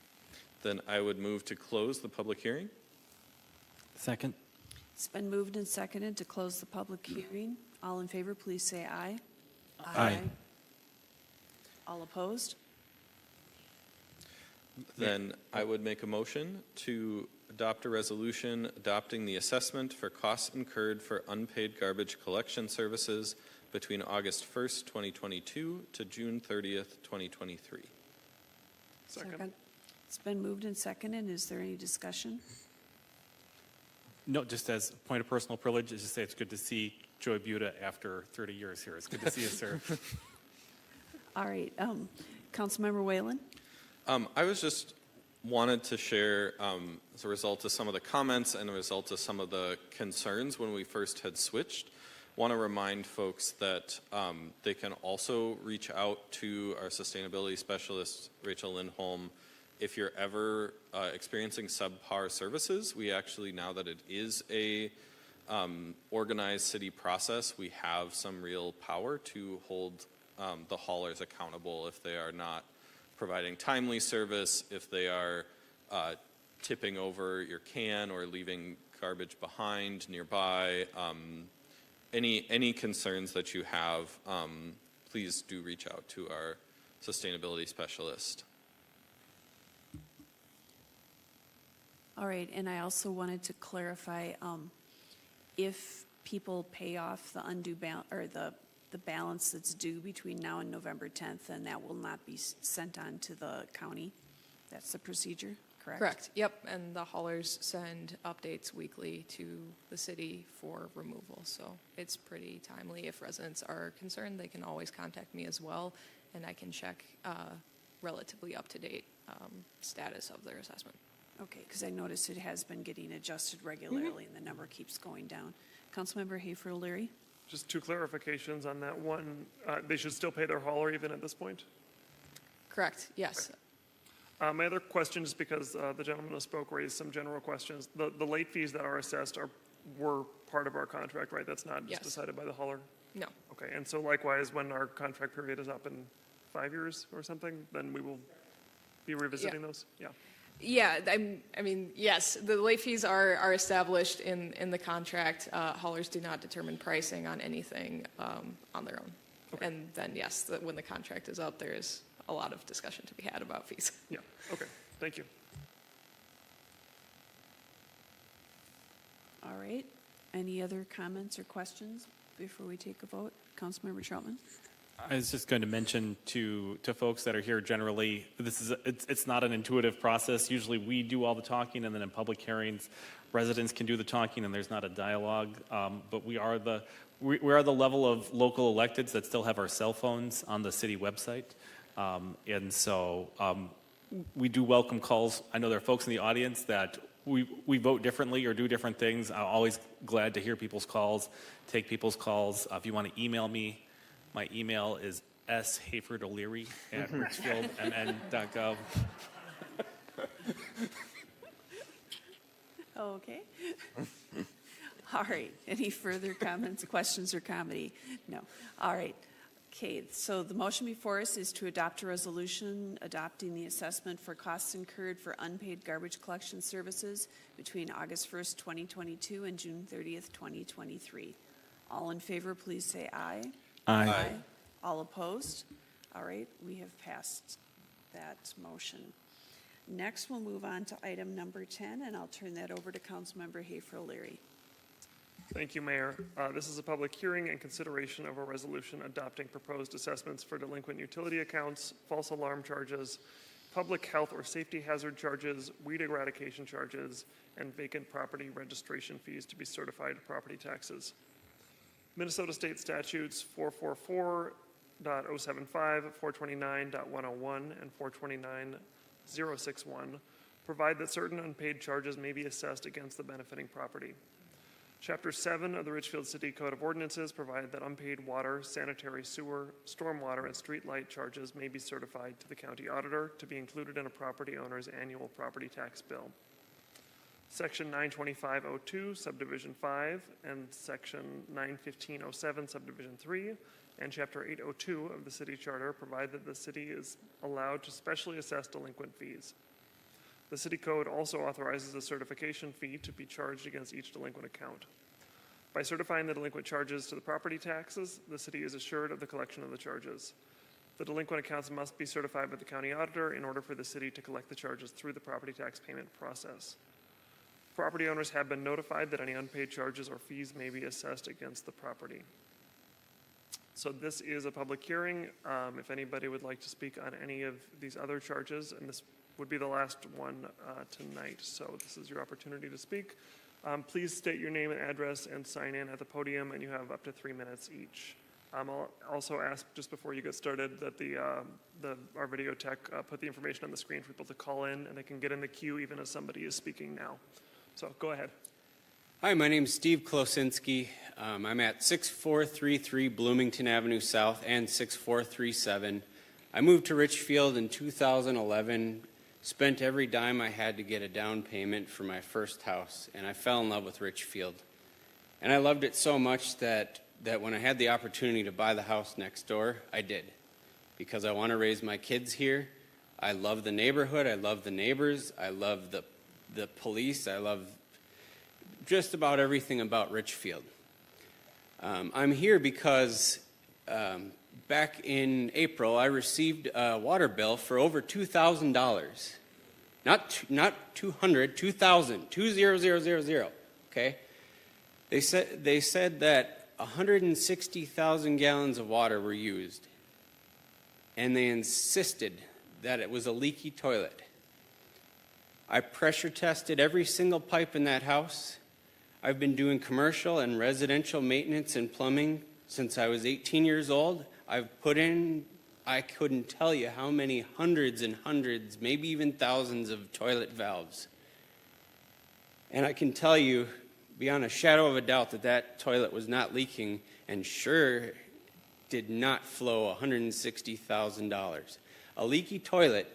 Then I would move to close the public hearing. Second. It's been moved and seconded to close the public hearing. All in favor, please say aye. Aye. All opposed? Then I would make a motion to adopt a resolution adopting the assessment for costs incurred for unpaid garbage collection services between August 1st, 2022 to June 30th, 2023. Second. It's been moved and seconded. Is there any discussion? No, just as a point of personal privilege, just to say it's good to see Joey Buda after 30 years here. It's good to see you, sir. All right. Councilmember Whalen? I was just wanted to share as a result of some of the comments and a result of some of the concerns when we first had switched. want to remind folks that they can also reach out to our sustainability specialist, Rachel Lindholm, if you're ever experiencing subpar services. We actually, now that it is a organized city process, we have some real power to hold the haulers accountable if they are not providing timely service, if they are tipping over your can or leaving garbage behind nearby. Any concerns that you have, please do reach out to our sustainability specialist. All right, and I also wanted to clarify, if people pay off the undue or the balance that's due between now and November 10th, then that will not be sent on to the county. That's the procedure, correct? Correct, yep, and the haulers send updates weekly to the city for removal, so it's pretty timely. If residents are concerned, they can always contact me as well, and I can check relatively up-to-date status of their assessment. Okay, because I noticed it has been getting adjusted regularly and the number keeps going down. Councilmember Hafer O'Leary? Just two clarifications on that. One, they should still pay their hauler even at this point? Correct, yes. My other question, just because the gentleman who spoke raised some general questions. The late fees that are assessed were part of our contract, right? That's not just decided by the hauler? No. Okay, and so likewise, when our contract period is up in 5 years or something, then we will be revisiting those? Yeah. Yeah, I mean, yes, the late fees are established in the contract. Haulers do not determine pricing on anything on their own. Okay. And then, yes, when the contract is up, there is a lot of discussion to be had about fees. Yeah, okay, thank you. All right, any other comments or questions before we take a vote? Councilmember Troutman? I was just going to mention to folks that are here generally, it's not an intuitive process. Usually we do all the talking, and then in public hearings, residents can do the talking, and there's not a dialogue. But we are the level of local electeds that still have our cell phones on the city website, and so we do welcome calls. I know there are folks in the audience that we vote differently or do different things. I'm always glad to hear people's calls, take people's calls. If you want to email me, my email is shaferd'O'Leary@richfieldmn.gov. Okay. All right. Any further comments, questions, or comedy? No. All right. Okay. So the motion before us is to adopt a resolution adopting the assessment for costs incurred for unpaid garbage collection services between August 1st, 2022 and June 30th, 2023. All in favor, please say aye. Aye. All opposed? All right, we have passed that motion. Next, we'll move on to item number 10, and I'll turn that over to Councilmember Hafer O'Leary. Thank you, Mayor. This is a public hearing and consideration of a resolution adopting proposed assessments for delinquent utility accounts, false alarm charges, public health or safety hazard charges, weed eradication charges, and vacant property registration fees to be certified property taxes. Minnesota State Statutes 444.075, 429.101, and 429.061 provide that certain unpaid charges may be assessed against the benefiting property. Chapter 7 of the Richfield City Code of Ordinances provide that unpaid water, sanitary sewer, stormwater, and street light charges may be certified to the county auditor to be included in a property owner's annual property tax bill. Section 925.02, Subdivision 5, and Section 915.07, Subdivision 3, and Chapter 802 of the City Charter provide that the city is allowed to specially assess delinquent fees. The City Code also authorizes a certification fee to be charged against each delinquent account. By certifying the delinquent charges to the property taxes, the city is assured of the collection of the charges. The delinquent accounts must be certified by the county auditor in order for the city to collect the charges through the property tax payment process. Property owners have been notified that any unpaid charges or fees may be assessed against the property. So this is a public hearing. If anybody would like to speak on any of these other charges, and this would be the last one tonight, so this is your opportunity to speak. Please state your name and address and sign in at the podium, and you have up to 3 minutes each. I'll also ask, just before you get started, that our video tech put the information on the screen for people to call in, and they can get in the queue even as somebody is speaking now. So go ahead. Hi, my name is Steve Klosinski. I'm at 6433 Bloomington Avenue South and 6437. I moved to Richfield in 2011, spent every dime I had to get a down payment for my first house, and I fell in love with Richfield. And I loved it so much that when I had the opportunity to buy the house next door, I did. Because I want to raise my kids here. I love the neighborhood, I love the neighbors, I love the police, I love just about everything about Richfield. I'm here because back in April, I received a water bill for over $2,000. Not 200, 2,000, 20000, okay? They said that 160,000 gallons of water were used, and they insisted that it was a leaky toilet. I pressure tested every single pipe in that house. I've been doing commercial and residential maintenance and plumbing since I was 18 years old. I've put in, I couldn't tell you how many hundreds and hundreds, maybe even thousands of toilet valves. And I can tell you, beyond a shadow of a doubt, that that toilet was not leaking and sure did not flow $160,000. A leaky toilet,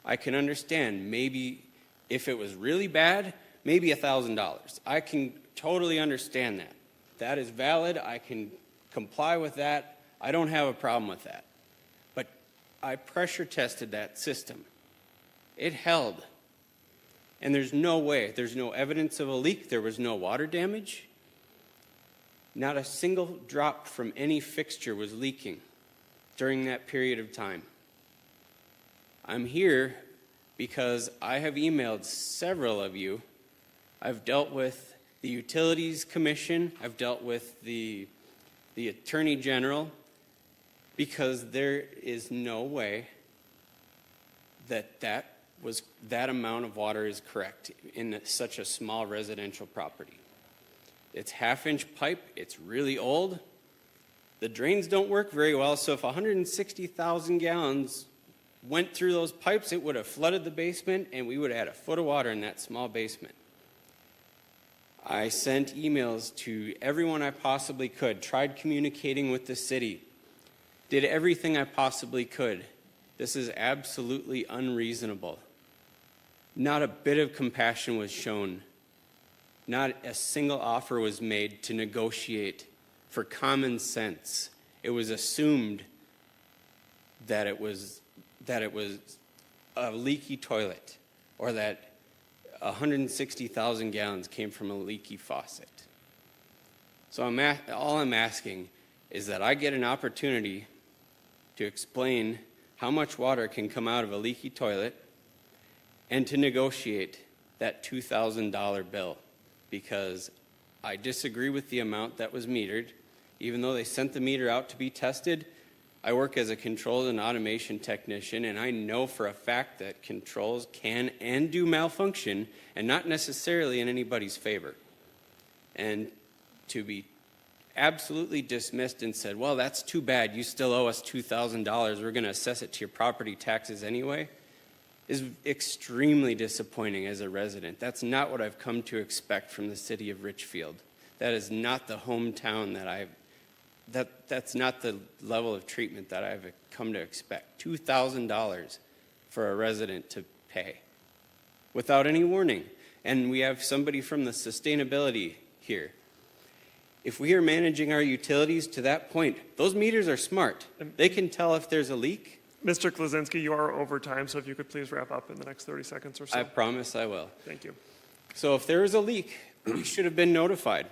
I can understand. Maybe if it was really bad, maybe $1,000. I can totally understand that. That is valid. I can comply with that. I don't have a problem with that. But I pressure tested that system. It held. And there's no way, there's no evidence of a leak. There was no water damage. Not a single drop from any fixture was leaking during that period of time. I'm here because I have emailed several of you. I've dealt with the Utilities Commission. I've dealt with the Attorney General, because there is no way that that amount of water is correct in such a small residential property. It's half-inch pipe. It's really old. The drains don't work very well, so if 160,000 gallons went through those pipes, it would have flooded the basement, and we would have had a foot of water in that small basement. I sent emails to everyone I possibly could, tried communicating with the city, did everything I possibly could. This is absolutely unreasonable. Not a bit of compassion was shown. Not a single offer was made to negotiate for common sense. It was assumed that it was a leaky toilet, or that 160,000 gallons came from a leaky faucet. So all I'm asking is that I get an opportunity to explain how much water can come out of a leaky toilet and to negotiate that $2,000 bill, because I disagree with the amount that was metered. Even though they sent the meter out to be tested, I work as a controls and automation technician, and I know for a fact that controls can and do malfunction, and not necessarily in anybody's favor. And to be absolutely dismissed and said, well, that's too bad, you still owe us $2,000, we're going to assess it to your property taxes anyway, is extremely disappointing as a resident. That's not what I've come to expect from the city of Richfield. That is not the hometown that's not the level of treatment that I've come to expect. $2,000 for a resident to pay without any warning. And we have somebody from the sustainability here. If we are managing our utilities to that point, those meters are smart. They can tell if there's a leak. Mr. Klaczynski, you are over time, so if you could please wrap up in the next 30 seconds or so. I promise I will. Thank you. So if there is a leak, we should have been notified.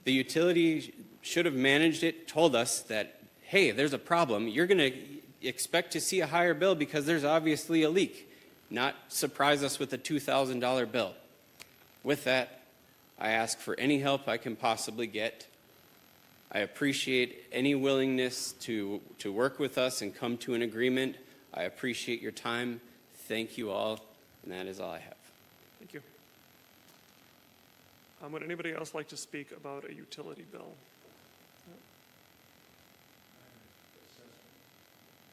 The utility should have managed it, told us that, hey, there's a problem. You're going to expect to see a higher bill because there's obviously a leak, not surprise us with a $2,000 bill. With that, I ask for any help I can possibly get. I appreciate any willingness to work with us and come to an agreement. I appreciate your time. Thank you all, and that is all I have. Thank you. Would anybody else like to speak about a utility bill?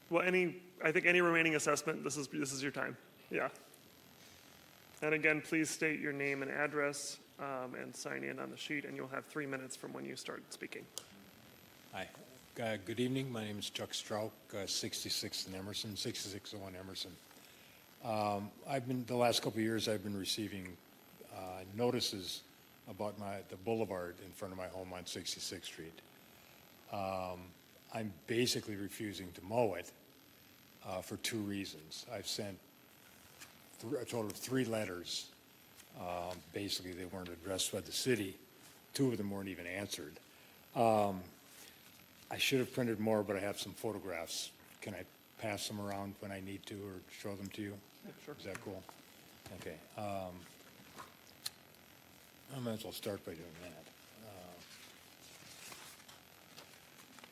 Well, I think any remaining assessment, this is your time. Yeah. And again, please state your name and address. and sign in on the sheet, and you'll have 3 minutes from when you start speaking. Hi. Good evening. My name is Chuck Strauk, 66 in Emerson, 6601 Emerson. The last couple of years, I've been receiving notices about the boulevard in front of my home on 66th Street. I'm basically refusing to mow it for 2 reasons. I've sent a total of 3 letters. Basically, they weren't addressed by the city. 2 of them weren't even answered. I should have printed more, but I have some photographs. Can I pass them around when I need to or show them to you? Yeah, sure. Is that cool? Okay. I might as well start by doing that.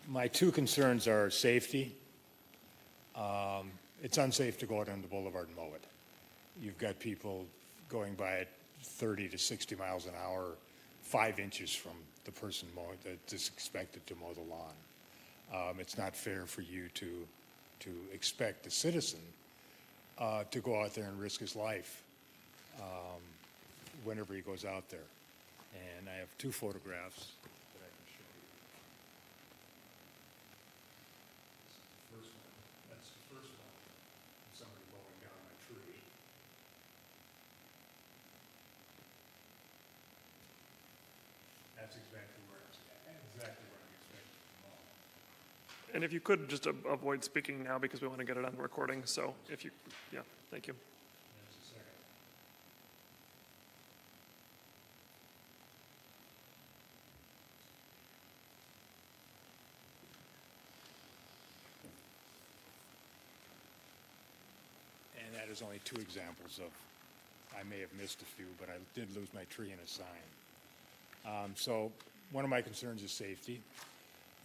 My 2 concerns are safety. It's unsafe to go out on the boulevard and mow it. You've got people going by at 30 to 60 miles an hour, 5 inches from the person mowing that's expected to mow the lawn. It's not fair for you to expect the citizen to go out there and risk his life whenever he goes out there. And I have 2 photographs that I can show you. That's the first one. Somebody mowing down my tree. That's exactly where I'm expecting to mow. And if you could just avoid speaking now because we want to get it on recording. So if you, yeah, thank you. That's the second. And that is only 2 examples of, I may have missed a few, but I did lose my tree and a sign. So one of my concerns is safety.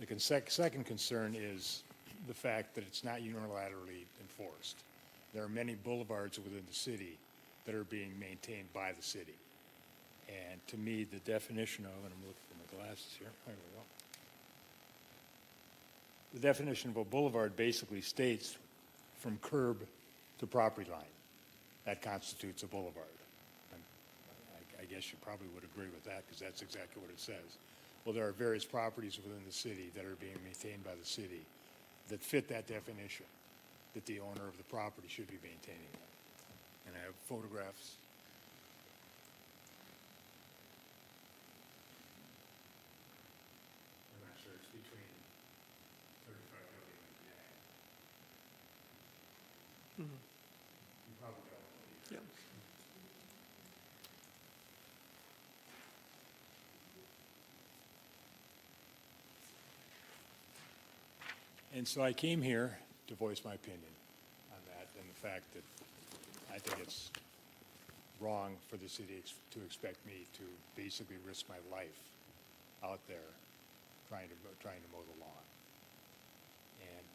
The second concern is the fact that it's not unilaterally enforced. There are many boulevards within the city that are being maintained by the city. And to me, the definition of, and I'm looking for my glasses here, there we go. The definition of a boulevard basically states from curb to property line. That constitutes a boulevard. And I guess you probably would agree with that because that's exactly what it says. Well, there are various properties within the city that are being maintained by the city that fit that definition, that the owner of the property should be maintaining them. And I have photographs. I'm not sure, it's between 35 million and Mhm. you probably don't believe Yeah. it. And so I came here to voice my opinion on that and the fact that I think it's wrong for the city to expect me to basically risk my life out there trying to mow the lawn. And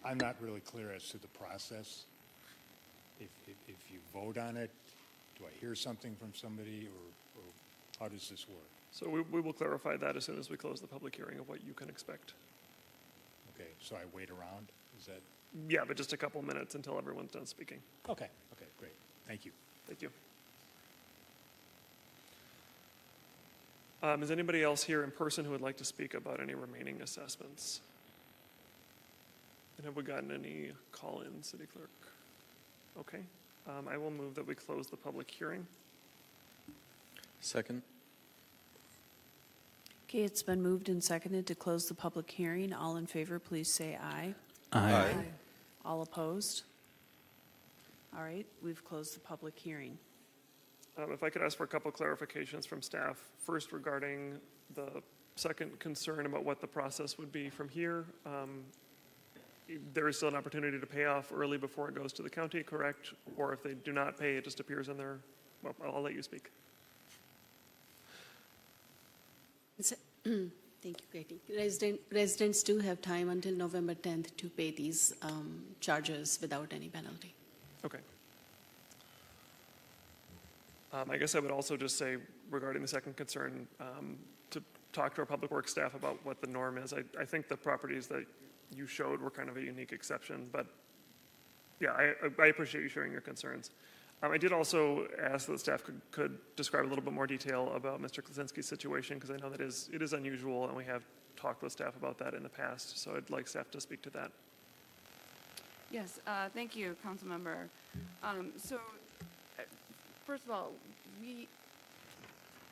I'm not really clear as to the process. If you vote on it, do I hear something from somebody or how does this work? So we will clarify that as soon as we close the public hearing of what you can expect. Okay, so I wait around? Is that? Yeah, but just a couple minutes until everyone's done speaking. Okay, great. Thank you. Thank you. Is anybody else here in person who would like to speak about any remaining assessments? And have we gotten any call-in, City Clerk? Okay. I will move that we close the public hearing. Second. Okay, it's been moved and seconded to close the public hearing. All in favor, please say aye. Aye. All opposed? All right, we've closed the public hearing. If I could ask for a couple clarifications from staff. First, regarding the second concern about what the process would be from here. There is still an opportunity to pay off early before it goes to the county, correct? Or if they do not pay, it just appears in their, well, I'll let you speak. Thank you, Katie. Residents do have time until November 10th to pay these charges without any penalty. Okay. I guess I would also just say regarding the second concern, to talk to our public works staff about what the norm is. I think the properties that you showed were kind of a unique exception, but yeah, I appreciate you sharing your concerns. I did also ask that staff could describe a little bit more detail about Mr. Klasinski's situation, because I know that it is unusual, and we have talked with staff about that in the past, so I'd like staff to speak to that. Yes, thank you, Councilmember. First of all,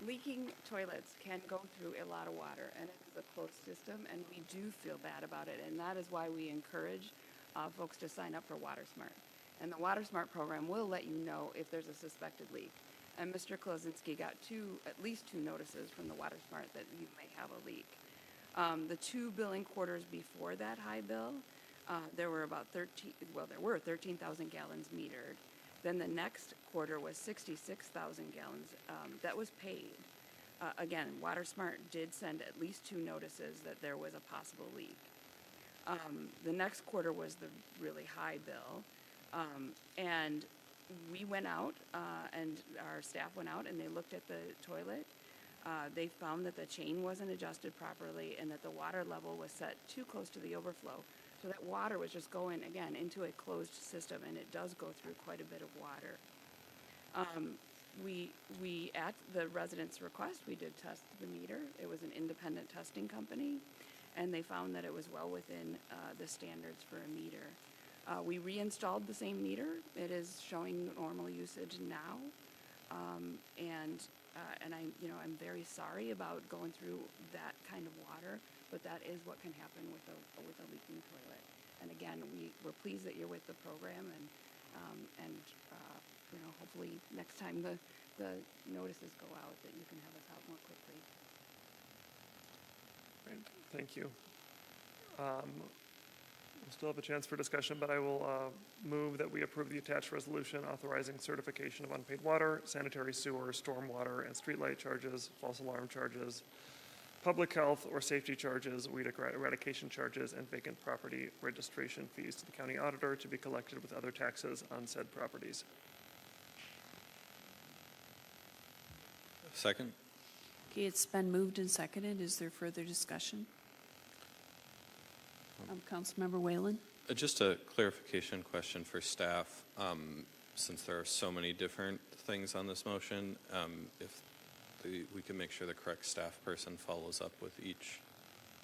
leaking toilets can go through a lot of water, and it is a closed system, and we do feel bad about it, and that is why we encourage folks to sign up for WaterSmart. And the WaterSmart program will let you know if there's a suspected leak. And Mr. Klasinski got at least two notices from the WaterSmart that you may have a leak. The 2 billing quarters before that high bill, there were 13,000 gallons metered. Then the next quarter was 66,000 gallons that was paid. Again, WaterSmart did send at least 2 notices that there was a possible leak. The next quarter was the really high bill. And we went out, and our staff went out, and they looked at the toilet. They found that the chain wasn't adjusted properly and that the water level was set too close to the overflow. So that water was just going, again, into a closed system, and it does go through quite a bit of water. We, at the residents' request, we did test the meter. It was an independent testing company, and they found that it was well within the standards for a meter. We reinstalled the same meter. It is showing normal usage now, and I'm very sorry about going through that kind of water, but that is what can happen with a leaking toilet. And again, we're pleased that you're with the program, and hopefully next time the notices go out, that you can have us out more quickly. Great. Thank you. We'll still have a chance for discussion, but I will move that we approve the attached resolution authorizing certification of unpaid water, sanitary sewer, stormwater, and streetlight charges, false alarm charges, public health or safety charges, weed eradication charges, and vacant property registration fees to the county auditor to be collected with other taxes on said properties. Second? Okay, it's been moved and seconded. Is there further discussion? Councilmember Whalen? Just a clarification question for staff. Since there are so many different things on this motion, if we can make sure the correct staff person follows up with each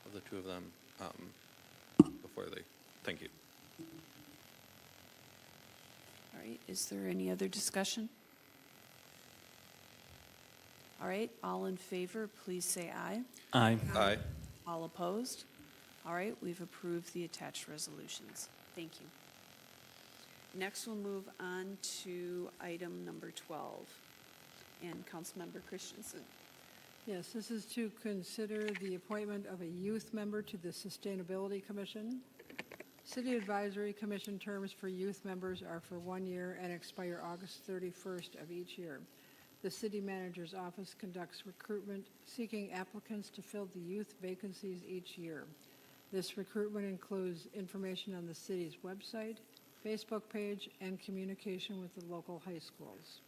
of the 2 of them before they. Thank you. All right, is there any other discussion? All right, all in favor, please say aye. Aye. Aye. All opposed? All right, we've approved the attached resolutions. Thank you. Next, we'll move on to item number 12. And Councilmember Christensen. Yes, this is to consider the appointment of a youth member to the Sustainability Commission. City Advisory Commission terms for youth members are for 1 year and expire August 31st of each year. The city manager's office conducts recruitment, seeking applicants to fill the youth vacancies each year. This recruitment includes information on the city's website, Facebook page, and communication with the local high schools.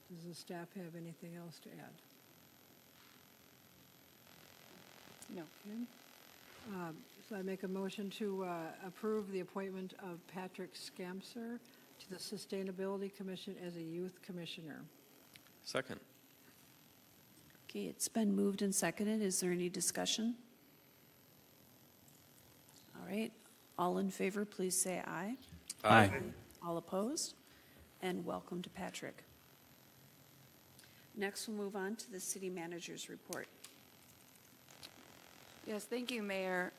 Does the staff have anything else to add? No. Okay. So I make a motion to approve the appointment of Patrick Skamser to the Sustainability Commission as a youth commissioner. Second. Okay, it's been moved and seconded. Is there any discussion? All right, all in favor, please say aye. Aye. All opposed? And welcome to Patrick. Next, we'll move on to the city manager's report. Yes, thank you, Mayor.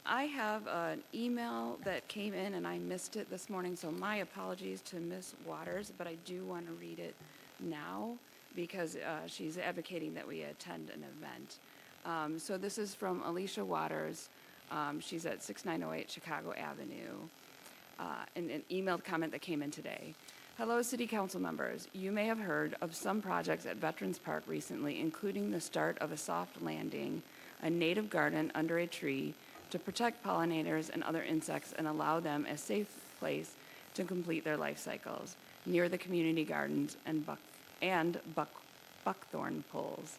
I have an email that came in and I missed it this morning, so my apologies to Ms. Waters, but I do want to read it now because she's advocating that we attend an event. So this is from Alicia Waters. She's at 6908 Chicago Avenue. An emailed comment that came in today. Hello, City Council members. You may have heard of some projects at Veterans Park recently, including the start of a soft landing, a native garden under a tree to protect pollinators and other insects and allow them a safe place to complete their life cycles near the community gardens and buckthorn poles.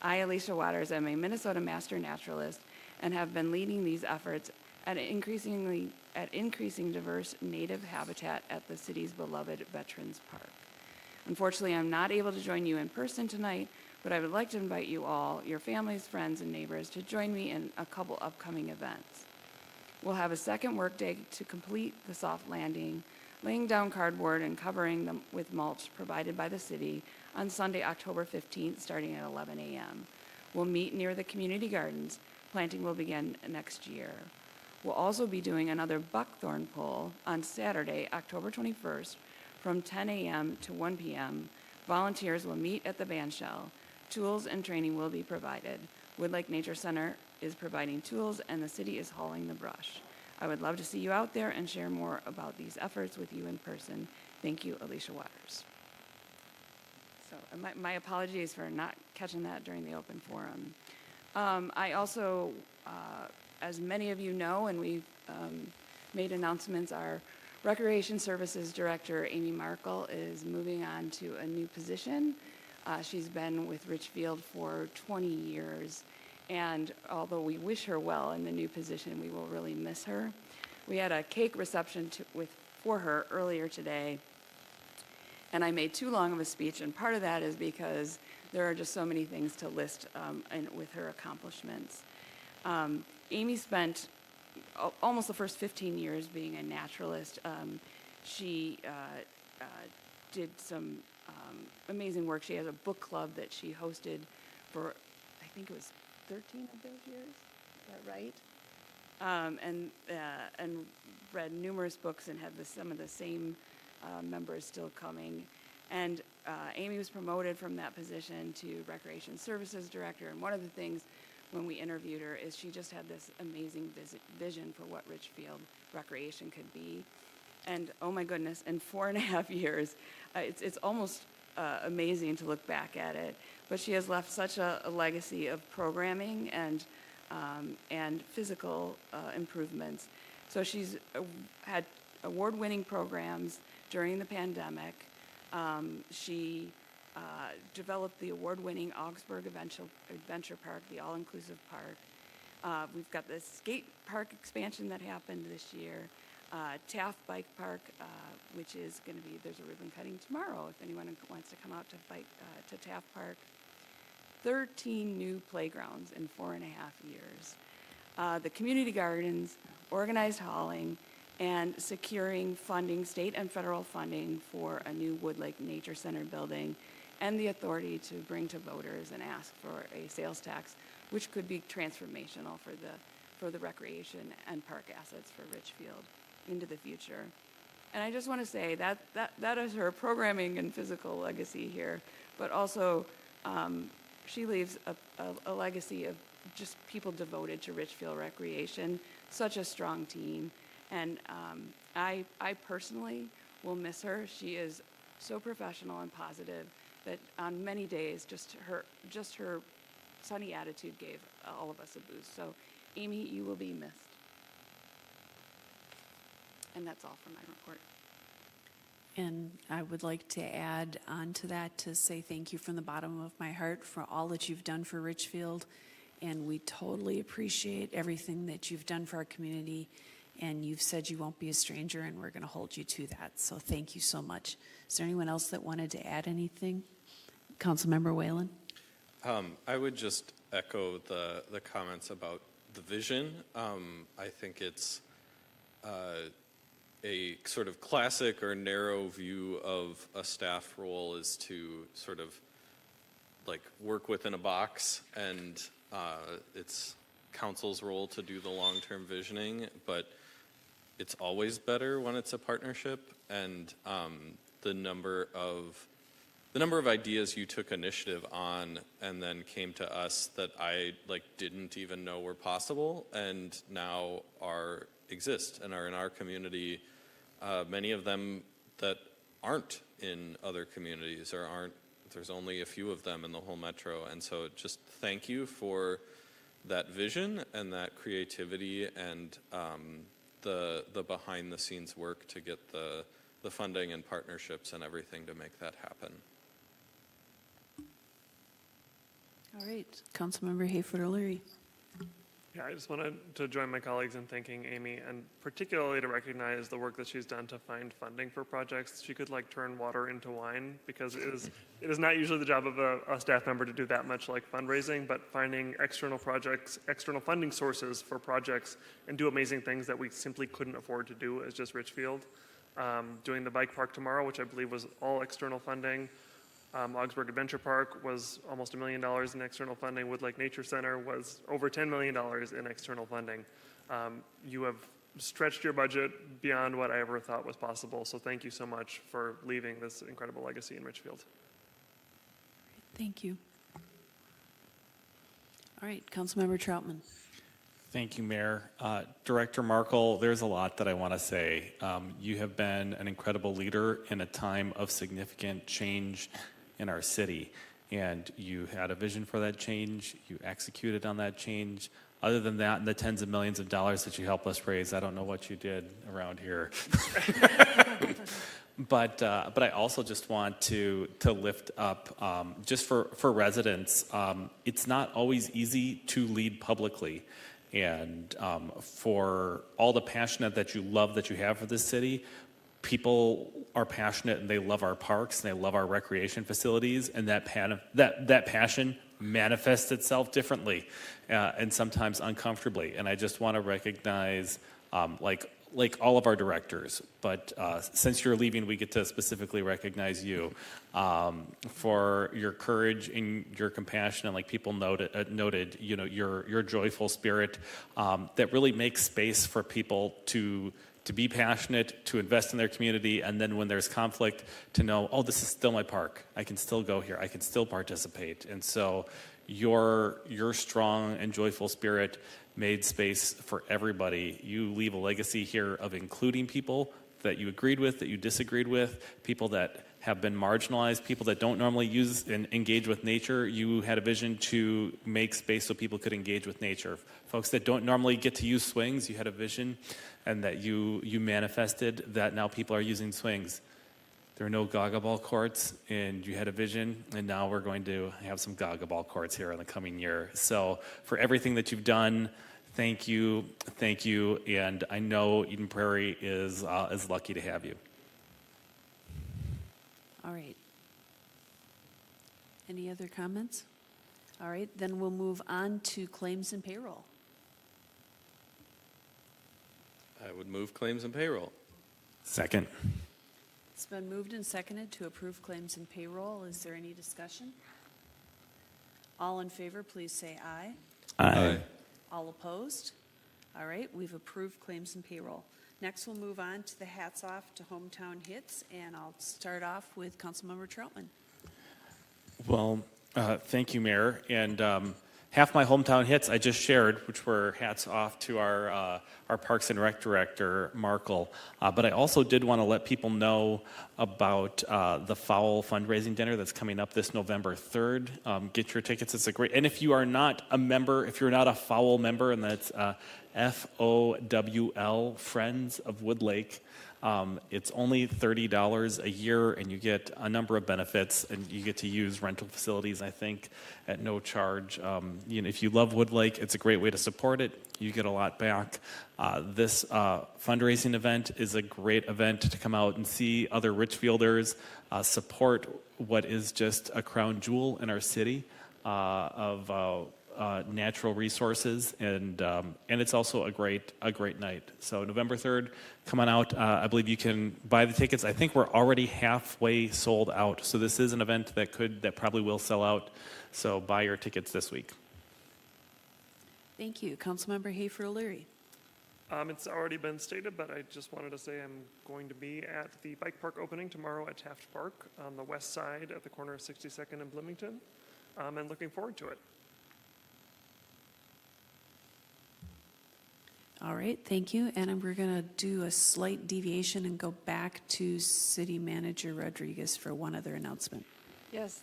I, Alicia Waters, am a Minnesota master naturalist and have been leading these efforts at increasing diverse native habitat at the city's beloved Veterans Park. Unfortunately, I'm not able to join you in person tonight, but I would like to invite you all, your families, friends, and neighbors, to join me in a couple upcoming events. We'll have a second workday to complete the soft landing, laying down cardboard and covering them with mulch provided by the city on Sunday, October 15th, starting at 11 a.m. We'll meet near the community gardens. Planting will begin next year. We'll also be doing another buckthorn pull on Saturday, October 21st, from 10 a.m. to 1 p.m. Volunteers will meet at the bandshell. Tools and training will be provided. Wood Lake Nature Center is providing tools, and the city is hauling the brush. I would love to see you out there and share more about these efforts with you in person. Thank you, Alicia Waters. So my apologies for not catching that during the open forum. I also, as many of you know, and we've made announcements, our Recreation Services Director, Amy Markle, is moving on to a new position. She's been with Richfield for 20 years, and although we wish her well in the new position, we will really miss her. We had a cake reception for her earlier today, and I made too long of a speech, and part of that is because there are just so many things to list with her accomplishments. Amy spent almost the first 15 years being a naturalist. She did some amazing work. She has a book club that she hosted for, I think it was 13 of those years. Is that right? And read numerous books and had some of the same members still coming. And Amy was promoted from that position to Recreation Services Director. And one of the things when we interviewed her is she just had this amazing vision for what Richfield recreation could be. And oh my goodness, in 4.5 years, it's almost amazing to look back at it. But she has left such a legacy of programming and physical improvements. So she's had award-winning programs during the pandemic. She developed the award-winning Augsburg Adventure Park, the all-inclusive park. We've got the skate park expansion that happened this year. Taft Bike Park, which is going to be, there's a ribbon cutting tomorrow if anyone wants to come out to Taft Park. 13 new playgrounds in 4.5 years. The community gardens, organized hauling, and securing funding, state and federal funding for a new Wood Lake Nature Center building, and the authority to bring to voters and ask for a sales tax, which could be transformational for the recreation and park assets for Richfield into the future. And I just want to say that is her programming and physical legacy here, but also she leaves a legacy of just people devoted to Richfield recreation, such a strong team. And I personally will miss her. She is so professional and positive that on many days, just her sunny attitude gave all of us a boost. So, Amy, you will be missed. And that's all for my report. And I would like to add on to that to say thank you from the bottom of my heart for all that you've done for Richfield. And we totally appreciate everything that you've done for our community. And you've said you won't be a stranger, and we're going to hold you to that. So thank you so much. Is there anyone else that wanted to add anything? Councilmember Whalen? I would just echo the comments about the vision. I think it's a sort of classic or narrow view of a staff role is to sort of like work within a box, and it's council's role to do the long-term visioning, but it's always better when it's a partnership. And the number of ideas you took initiative on and then came to us that I didn't even know were possible and now exist and are in our community. Many of them that aren't in other communities or there's only a few of them in the whole metro. And so just thank you for that vision and that creativity and the behind the scenes work to get the funding and partnerships and everything to make that happen. All right, Councilmember Hayford O'Leary. Yeah, I just wanted to join my colleagues in thanking Amy, and particularly to recognize the work that she's done to find funding for projects. She could like turn water into wine, because it is not usually the job of a staff member to do that much like fundraising, but finding external projects, external funding sources for projects, and do amazing things that we simply couldn't afford to do as just Richfield. Doing the bike park tomorrow, which I believe was all external funding. Augsburg Adventure Park was almost $1 million in external funding. Wood Lake Nature Center was over $10 million in external funding. You have stretched your budget beyond what I ever thought was possible, so thank you so much for leaving this incredible legacy in Richfield. Thank you. All right, Councilmember Troutman. Thank you, Mayor. Director Markle, there's a lot that I want to say. You have been an incredible leader in a time of significant change in our city, and you had a vision for that change. You executed on that change. Other than that, and the tens of millions of dollars that you helped us raise, I don't know what you did around here. But I also just want to lift up, just for residents, it's not always easy to lead publicly. And for all the passion that you love that you have for this city, people are passionate and they love our parks and they love our recreation facilities, and that passion manifests itself differently and sometimes uncomfortably. And I just want to recognize, like all of our directors, but since you're leaving, we get to specifically recognize you for your courage and your compassion, and like people noted, you know, your joyful spirit that really makes space for people to be passionate, to invest in their community, and then when there's conflict, to know, oh, this is still my park. I can still go here. I can still participate. And so your strong and joyful spirit made space for everybody. You leave a legacy here of including people that you agreed with, that you disagreed with, people that have been marginalized, people that don't normally use and engage with nature. You had a vision to make space so people could engage with nature. Folks that don't normally get to use swings, you had a vision, and that you manifested that now people are using swings. There are no Gaga ball courts, and you had a vision, and now we're going to have some Gaga ball courts here in the coming year. So for everything that you've done, thank you, and I know Eden Prairie is lucky to have you. All right. Any other comments? All right, then we'll move on to claims and payroll. I would move claims and payroll. Second. It's been moved and seconded to approve claims and payroll. Is there any discussion? All in favor, please say aye. Aye. All opposed? All right, we've approved claims and payroll. Next, we'll move on to the hats off to hometown hits, and I'll start off with Councilmember Troutman. Well, thank you, Mayor. And half my hometown hits I just shared, which were hats off to our Parks and Rec Director, Markle. But I also did want to let people know about the Fowl fundraising dinner that's coming up this November 3rd. Get your tickets. It's a great, and if you are not a member, if you're not a Fowl member, and that's FOWL, Friends of Wood Lake, it's only $30 a year, and you get a number of benefits, and you get to use rental facilities, I think, at no charge. You know, if you love Wood Lake, it's a great way to support it. You get a lot back. This fundraising event is a great event to come out and see other Richfielders support what is just a crown jewel in our city of natural resources, and it's also a great night. So November 3rd, come on out. I believe you can buy the tickets. I think we're already halfway sold out. So this is an event that probably will sell out. So buy your tickets this week. Thank you. Councilmember Hafer O'Leary. It's already been stated, but I just wanted to say I'm going to be at the bike park opening tomorrow at Taft Park on the west side at the corner of 62nd and Bloomington, and looking forward to it. All right, thank you. And we're going to do a slight deviation and go back to City Manager Rodriguez for one other announcement. Yes,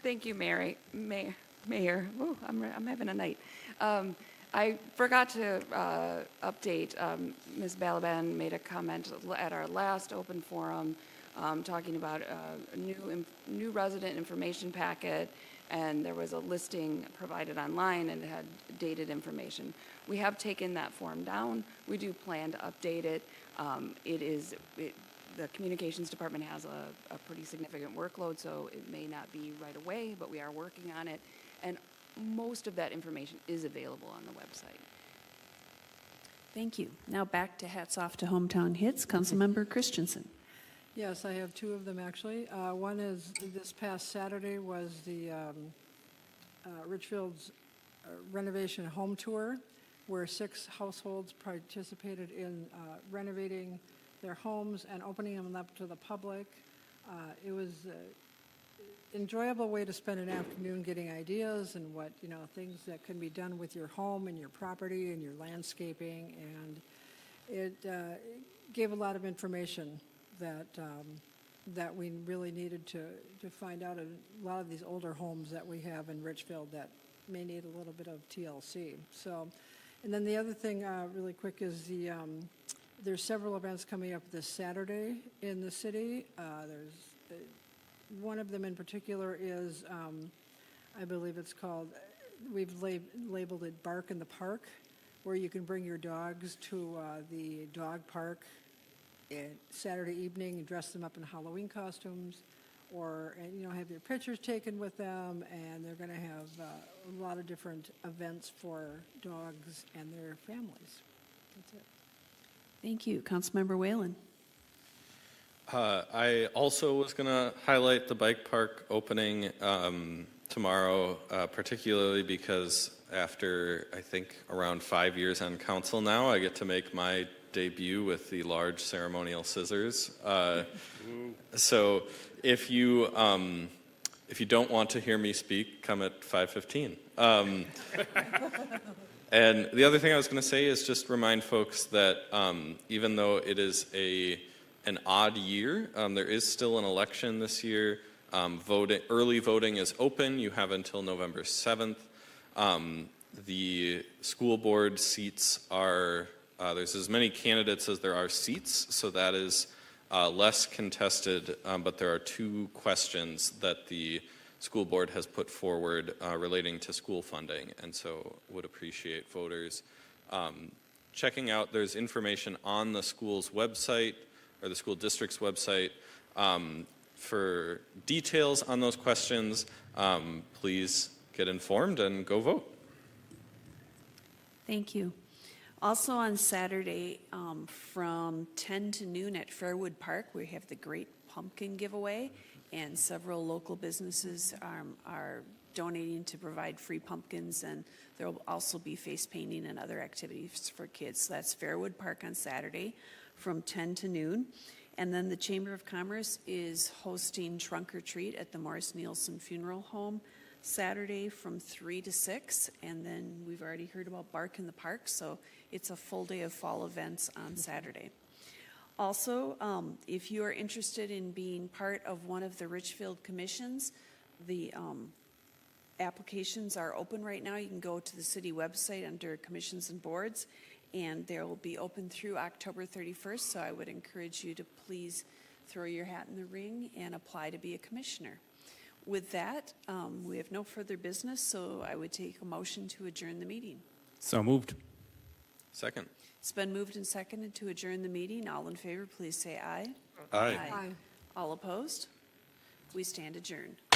thank you, Mayor. Ooh, I'm having a night. I forgot to update. Ms. Balaban made a comment at our last open forum talking about a new resident information packet and there was a listing provided online and it had dated information. We have taken that form down. We do plan to update it. The communications department has a pretty significant workload, so it may not be right away, but we are working on it. And most of that information is available on the website. Thank you. Now back to Hats Off to Hometown Hits. Councilmember Christensen. Yes, I have two of them, actually. One is this past Saturday was the Richfield's renovation home tour, where 6 households participated in renovating their homes and opening them up to the public. It was an enjoyable way to spend an afternoon getting ideas and what, things that can be done with your home and your property and your landscaping. And it gave a lot of information that we really needed to find out a lot of these older homes that we have in Richfield that may need a little bit of TLC. So, and then the other thing really quick is there's several events coming up this Saturday in the city. There's one of them in particular is, I believe it's called, we've labeled it Bark in the Park, where you can bring your dogs to the dog park Saturday evening and dress them up in Halloween costumes, or have your pictures taken with them, and they're going to have a lot of different events for dogs and their families. That's it. Thank you. Councilmember Whalen. I also was going to highlight the bike park opening tomorrow, particularly because after, I think, around 5 years on council now, I get to make my debut with the large ceremonial scissors. So if you don't want to hear me speak, come at 5:15. And the other thing I was going to say is just remind folks that even though it is an odd year, there is still an election this year. Early voting is open. You have until November 7th. The school board seats are, there's as many candidates as there are seats, so that is less contested, but there are 2 questions that the school board has put forward relating to school funding, and so would appreciate voters checking out. There's information on the school's website, or the school district's website, for details on those questions. Please get informed and go vote. Thank you. Also on Saturday, from 10 to noon at Fairwood Park, we have the Great Pumpkin Giveaway, and several local businesses are donating to provide free pumpkins, and there will also be face painting and other activities for kids. So that's Fairwood Park on Saturday from 10 to noon. And then the Chamber of Commerce is hosting Trunk or Treat at the Morris Nielsen Funeral Home Saturday from 3 to 6. And then we've already heard about Bark in the Park, so it's a full day of fall events on Saturday. Also, if you are interested in being part of one of the Richfield commissions, the applications are open right now. You can go to the city website under commissions and boards, and they will be open through October 31st, so I would encourage you to please throw your hat in the ring and apply to be a commissioner. With that, we have no further business, so I would take a motion to adjourn the meeting. So moved. Second. It's been moved and seconded to adjourn the meeting. All in favor, please say aye. Aye. Aye. All opposed? We stand adjourned.